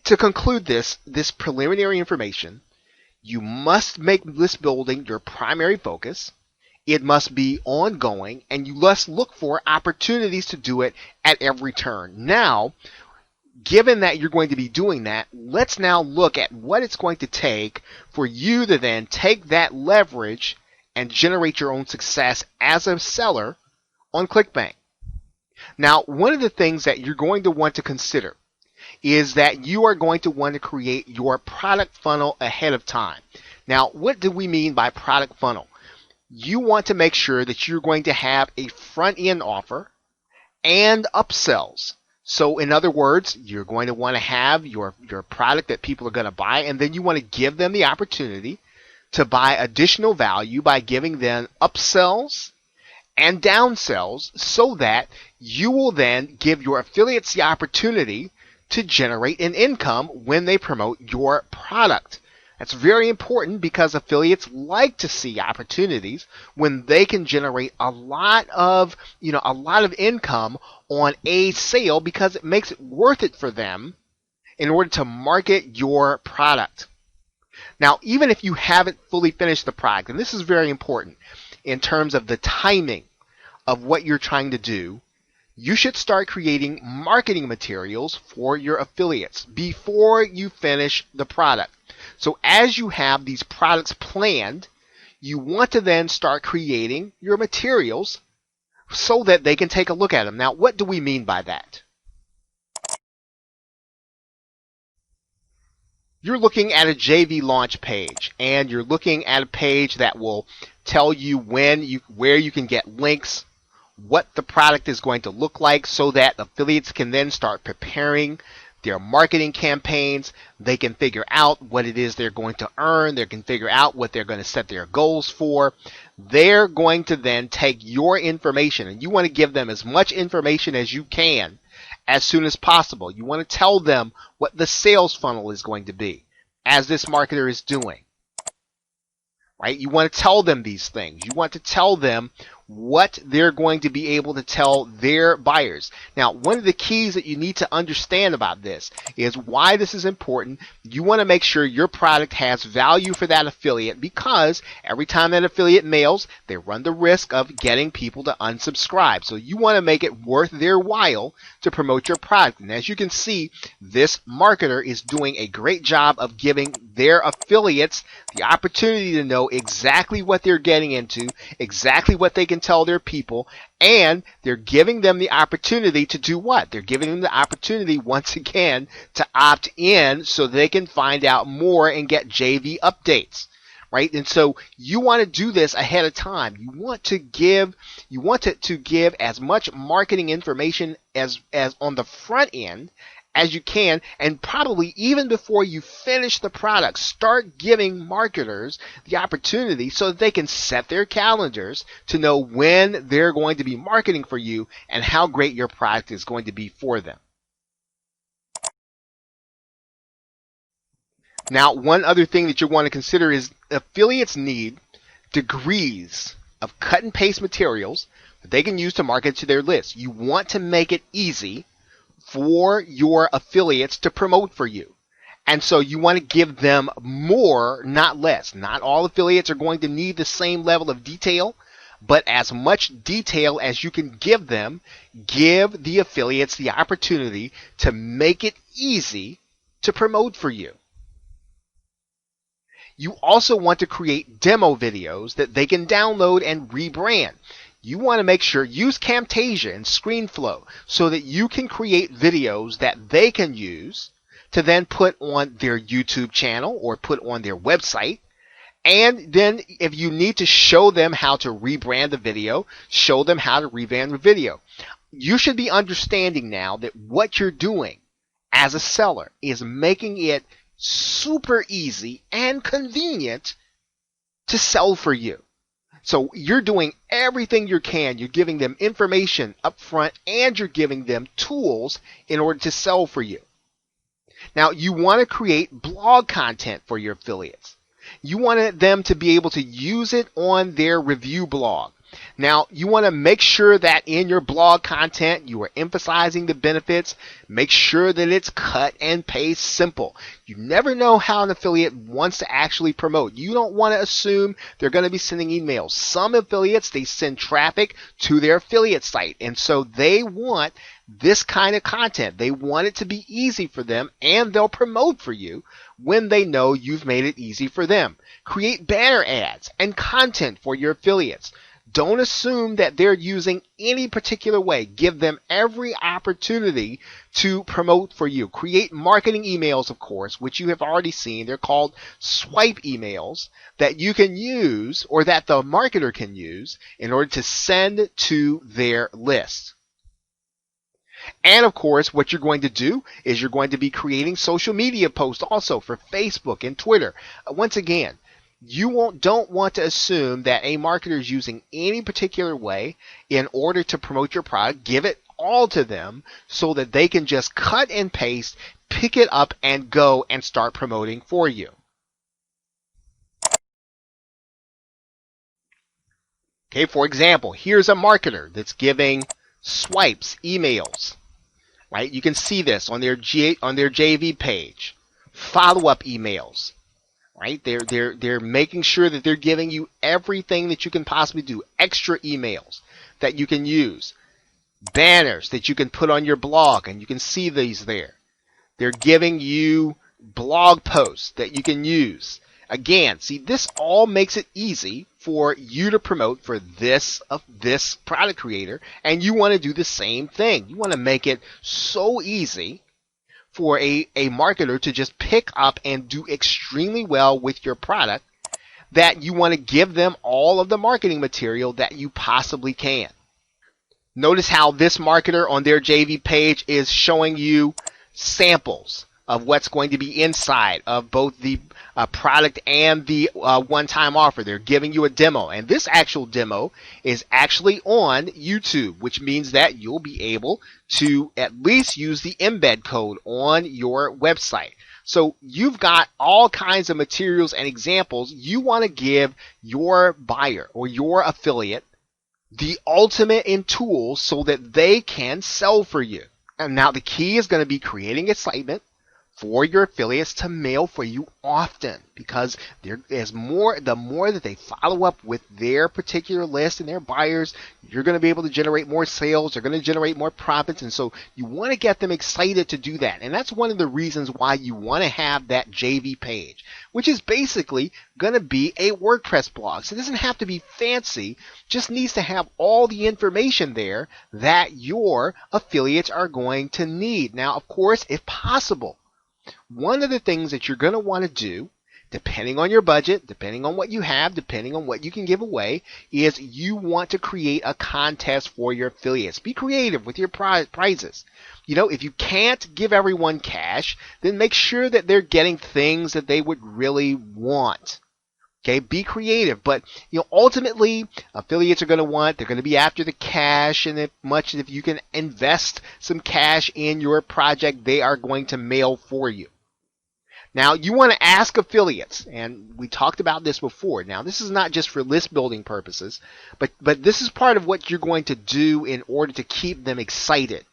to conclude this preliminary information, you must make list building your primary focus. It must be ongoing, and you must look for opportunities to do it at every turn. Now, given that you're going to be doing that, let's now look at what it's going to take for you to then take that leverage and generate your own success as a seller on ClickBank. Now, one of the things that you're going to want to consider is that you are going to want to create your product funnel ahead of time. Now, what do we mean by product funnel? You want to make sure that you're going to have a front-end offer and upsells. So in other words, you're going to want to have your product that people are going to buy, and then you want to give them the opportunity to buy additional value by giving them upsells and downsells, so that you will then give your affiliates the opportunity to generate an income when they promote your product. That's very important because affiliates like to see opportunities when they can generate a lot of income on a sale, because it makes it worth it for them in order to market your product. Now, even if you haven't fully finished the product, and this is very important in terms of the timing of what you're trying to do, you should start creating marketing materials for your affiliates before you finish the product. So as you have these products planned, you want to then start creating your materials so that they can take a look at them. Now, what do we mean by that? You're looking at a JV launch page, and you're looking at a page that will tell you where you can get links, what the product is going to look like, so that affiliates can then start preparing their marketing campaigns. They can figure out what it is they're going to earn. They can figure out what they're going to set their goals for. They're going to then take your information, and you want to give them as much information as you can as soon as possible. You want to tell them what the sales funnel is going to be, as this marketer is doing. Right? You want to tell them these things. You want to tell them what they're going to be able to tell their buyers. Now, one of the keys that you need to understand about this is why this is important. You want to make sure your product has value for that affiliate, because every time that affiliate mails, they run the risk of getting people to unsubscribe. So you want to make it worth their while to promote your product. And as you can see, this marketer is doing a great job of giving their affiliates the opportunity to know exactly what they're getting into, exactly what they can tell their people, and they're giving them the opportunity to do what? They're giving them the opportunity, once again, to opt in so they can find out more and get JV updates. Right? And so you want to do this ahead of time. You want to give as much marketing information as on the front end as you can, and probably even before you finish the product, start giving marketers the opportunity so that they can set their calendars to know when they're going to be marketing for you and how great your product is going to be for them. Now, one other thing that you want to consider is affiliates need degrees of cut and paste materials that they can use to market to their list. You want to make it easy for your affiliates to promote for you. And so you want to give them more, not less. Not all affiliates are going to need the same level of detail, but as much detail as you can give them, give the affiliates the opportunity to make it easy to promote for you. You also want to create demo videos that they can download and rebrand. You want to make sure, use Camtasia and ScreenFlow so that you can create videos that they can use to then put on their YouTube channel or put on their website. And then if you need to show them how to rebrand the video, show them how to rebrand the video. You should be understanding now that what you're doing as a seller is making it super easy and convenient to sell for you. So you're doing everything you can. You're giving them information up front and you're giving them tools in order to sell for you. Now, you want to create blog content for your affiliates. You want them to be able to use it on their review blog. Now, you want to make sure that in your blog content, you are emphasizing the benefits. Make sure that it's cut and paste simple. You never know how an affiliate wants to actually promote. You don't want to assume they're going to be sending emails. Some affiliates, they send traffic to their affiliate site, and so they want this kind of content. They want it to be easy for them, and they'll promote for you when they know you've made it easy for them. Create banner ads and content for your affiliates. Don't assume that they're using any particular way. Give them every opportunity to promote for you. Create marketing emails, of course, which you have already seen. They're called swipe emails that you can use, or that the marketer can use, in order to send to their list. And of course, what you're going to do is you're going to be creating social media posts also for Facebook and Twitter. Once again, you don't want to assume that a marketer is using any particular way in order to promote your product. Give it all to them so that they can just cut and paste, pick it up, and go and start promoting for you. Okay, for example, here's a marketer that's giving swipes emails. Right? You can see this on their JV page. Follow-up emails. Right? They're making sure that they're giving you everything that you can possibly do. Extra emails that you can use. Banners that you can put on your blog, and you can see these there. They're giving you blog posts that you can use. Again, see, this all makes it easy for you to promote for this product creator, and you want to do the same thing. You want to make it so easy for a marketer to just pick up and do extremely well with your product that you want to give them all of the marketing material that you possibly can. Notice how this marketer on their JV page is showing you samples of what's going to be inside of both the product and the one-time offer. They're giving you a demo, and this actual demo is actually on YouTube, which means that you'll be able to at least use the embed code on your website. So you've got all kinds of materials and examples. You want to give your buyer or your affiliate the ultimate in tools so that they can sell for you. And now the key is going to be creating excitement for your affiliates to mail for you often, because the more that they follow up with their particular list and their buyers, you're going to be able to generate more sales. They're going to generate more profits, and so you want to get them excited to do that. And that's one of the reasons why you want to have that JV page, which is basically going to be a WordPress blog. So it doesn't have to be fancy, just needs to have all the information there that your affiliates are going to need. Now, of course, if possible, one of the things that you're going to want to do, depending on your budget, depending on what you have, depending on what you can give away, is you want to create a contest for your affiliates. Be creative with your prizes. You know, if you can't give everyone cash, then make sure that they're getting things that they would really want. Okay, be creative, but ultimately, affiliates are going to they're going to be after the cash, and if you can invest some cash in your project, they are going to mail for you. Now, you want to ask affiliates, and we talked about this before. Now, this is not just for list building purposes, but this is part of what you're going to do in order to keep them excited.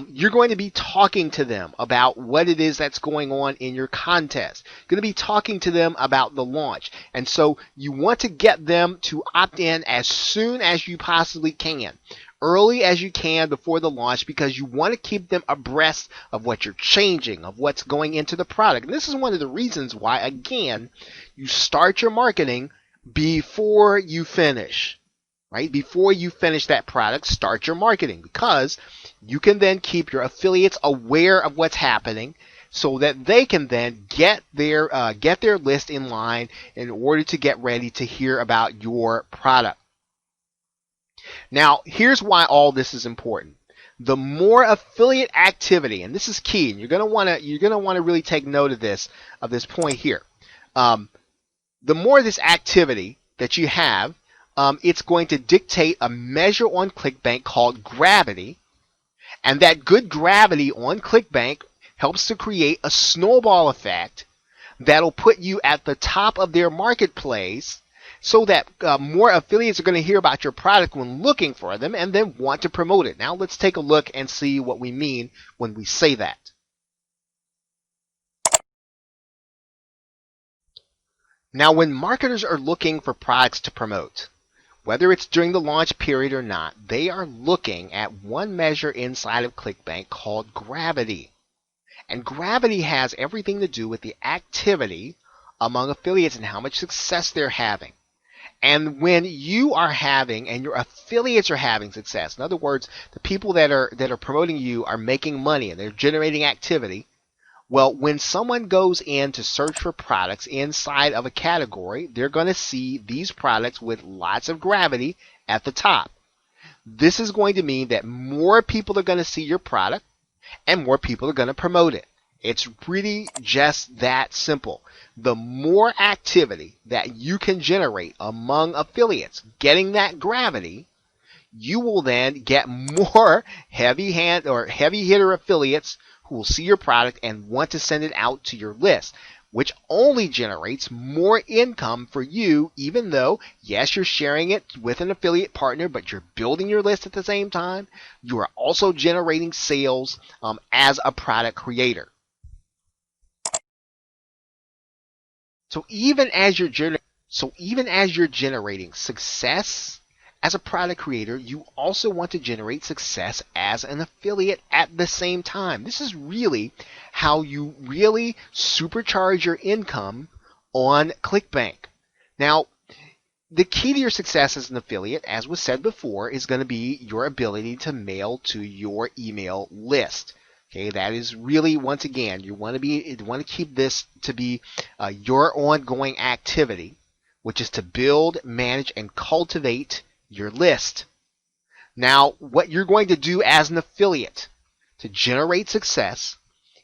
You're going to be talking to them about what it is that's going on in your contest. You're going to be talking to them about the launch. And so you want to get them to opt in as soon as you possibly can, early as you can before the launch, because you want to keep them abreast of what you're changing, of what's going into the product. And this is one of the reasons why, again, you start your marketing before you finish. Right? Before you finish that product, start your marketing, because you can then keep your affiliates aware of what's happening so that they can then get their list in line in order to get ready to hear about your product. Now, here's why all this is important. The more affiliate activity, and this is key, and you're going to want to really take note of this point here. The more of this activity that you have, it's going to dictate a measure on ClickBank called gravity, and that good gravity on ClickBank helps to create a snowball effect that'll put you at the top of their marketplace, so that more affiliates are going to hear about your product when looking for them and then want to promote it. Now let's take a look and see what we mean when we say that. Now, when marketers are looking for products to promote, whether it's during the launch period or not, they are looking at one measure inside of ClickBank called gravity. And gravity has everything to do with the activity among affiliates and how much success they're having. And when you are having, and your affiliates are having success, in other words, the people that are promoting you are making money and they're generating activity, well, when someone goes in to search for products inside of a category, they're going to see these products with lots of gravity at the top. This is going to mean that more people are going to see your product and more people are going to promote it. It's really just that simple. The more activity that you can generate among affiliates, getting that gravity, you will then get more heavy hitter affiliates who will see your product and want to send it out to your list, which only generates more income for you, even though, yes, you're sharing it with an affiliate partner, but you're building your list at the same time. You are also generating sales as a product creator. So even as you're generating success as a product creator, you also want to generate success as an affiliate at the same time. This is really how you really supercharge your income on ClickBank. Now, the key to your success as an affiliate, as was said before, is going to be your ability to mail to your email list. Okay, that is really, once again, you want to keep this to be your ongoing activity, which is to build, manage, and cultivate your list. Now, what you're going to do as an affiliate to generate success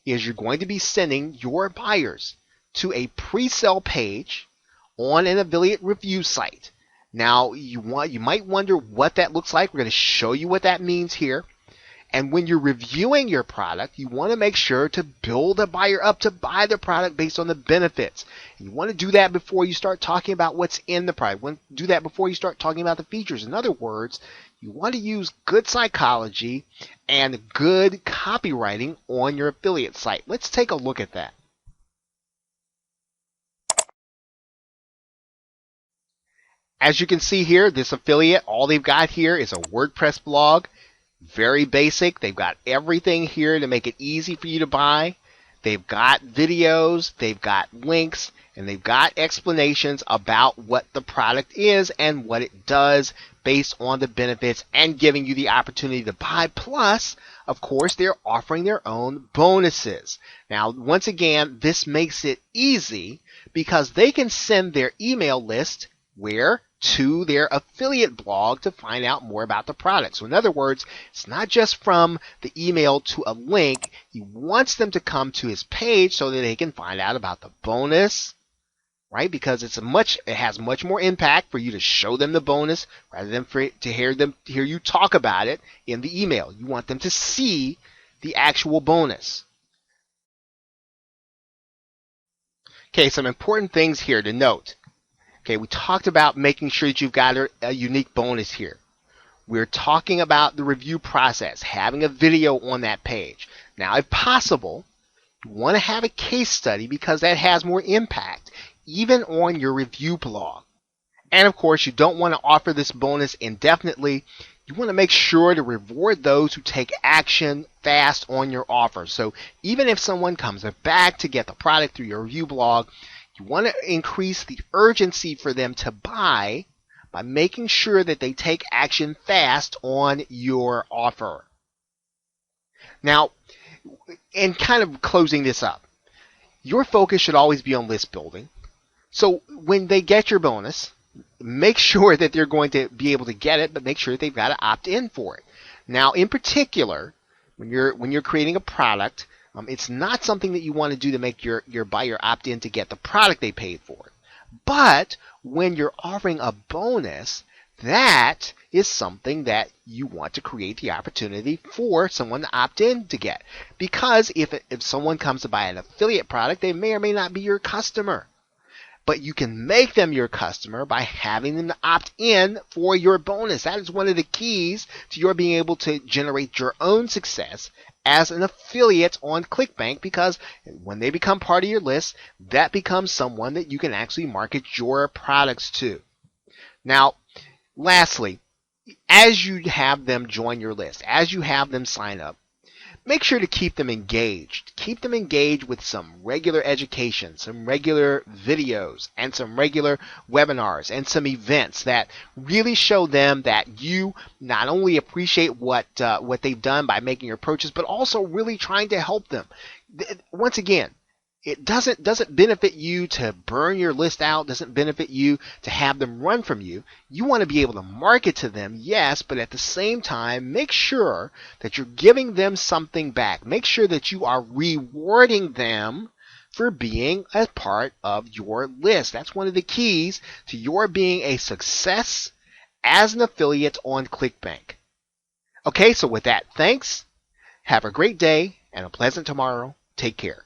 is you're going to be sending your buyers to a pre-sale page on an affiliate review site. Now, you might wonder what that looks like. We're going to show you what that means here. And when you're reviewing your product, you want to make sure to build a buyer up to buy the product based on the benefits. And you want to do that before you start talking about what's in the product. You want to do that before you start talking about the features. In other words, you want to use good psychology and good copywriting on your affiliate site. Let's take a look at that. As you can see here, this affiliate, all they've got here is a WordPress blog. Very basic. They've got everything here to make it easy for you to buy. They've got videos, they've got links, and they've got explanations about what the product is and what it does based on the benefits and giving you the opportunity to buy. Plus, of course, they're offering their own bonuses. Now, once again, this makes it easy because they can send their email list where? To their affiliate blog to find out more about the product. So in other words, it's not just from the email to a link. He wants them to come to his page so that they can find out about the bonus, right? Because it has much more impact for you to show them the bonus rather than to hear you talk about it in the email. You want them to see the actual bonus. Okay, some important things here to note. Okay, we talked about making sure that you've got a unique bonus here. We're talking about the review process, having a video on that page. Now, if possible, you want to have a case study because that has more impact, even on your review blog. And of course, you don't want to offer this bonus indefinitely. You want to make sure to reward those who take action fast on your offer. So even if someone comes back to get the product through your review blog, you want to increase the urgency for them to buy by making sure that they take action fast on your offer. Now, and kind of closing this up, your focus should always be on list building. So when they get your bonus, make sure that they're going to be able to get it, but make sure that they've got to opt in for it. Now, in particular, when you're creating a product, it's not something that you want to do to make your buyer opt in to get the product they paid for. But when you're offering a bonus, that is something that you want to create the opportunity for someone to opt in to get. Because if someone comes to buy an affiliate product, they may or may not be your customer. But you can make them your customer by having them opt in for your bonus. That is one of the keys to your being able to generate your own success as an affiliate on ClickBank, because when they become part of your list, that becomes someone that you can actually market your products to. Now, lastly, as you have them join your list, as you have them sign up, make sure to keep them engaged. Keep them engaged with some regular education, some regular videos, and some regular webinars and some events that really show them that you not only appreciate what they've done by making your purchase, but also really trying to help them. Once again, it doesn't benefit you to burn your list out, doesn't benefit you to have them run from you. You want to be able to market to them, yes, but at the same time, make sure that you're giving them something back. Make sure that you are rewarding them for being a part of your list. That's one of the keys to your being a success as an affiliate on ClickBank. Okay, so with that, thanks. Have a great day and a pleasant tomorrow. Take care.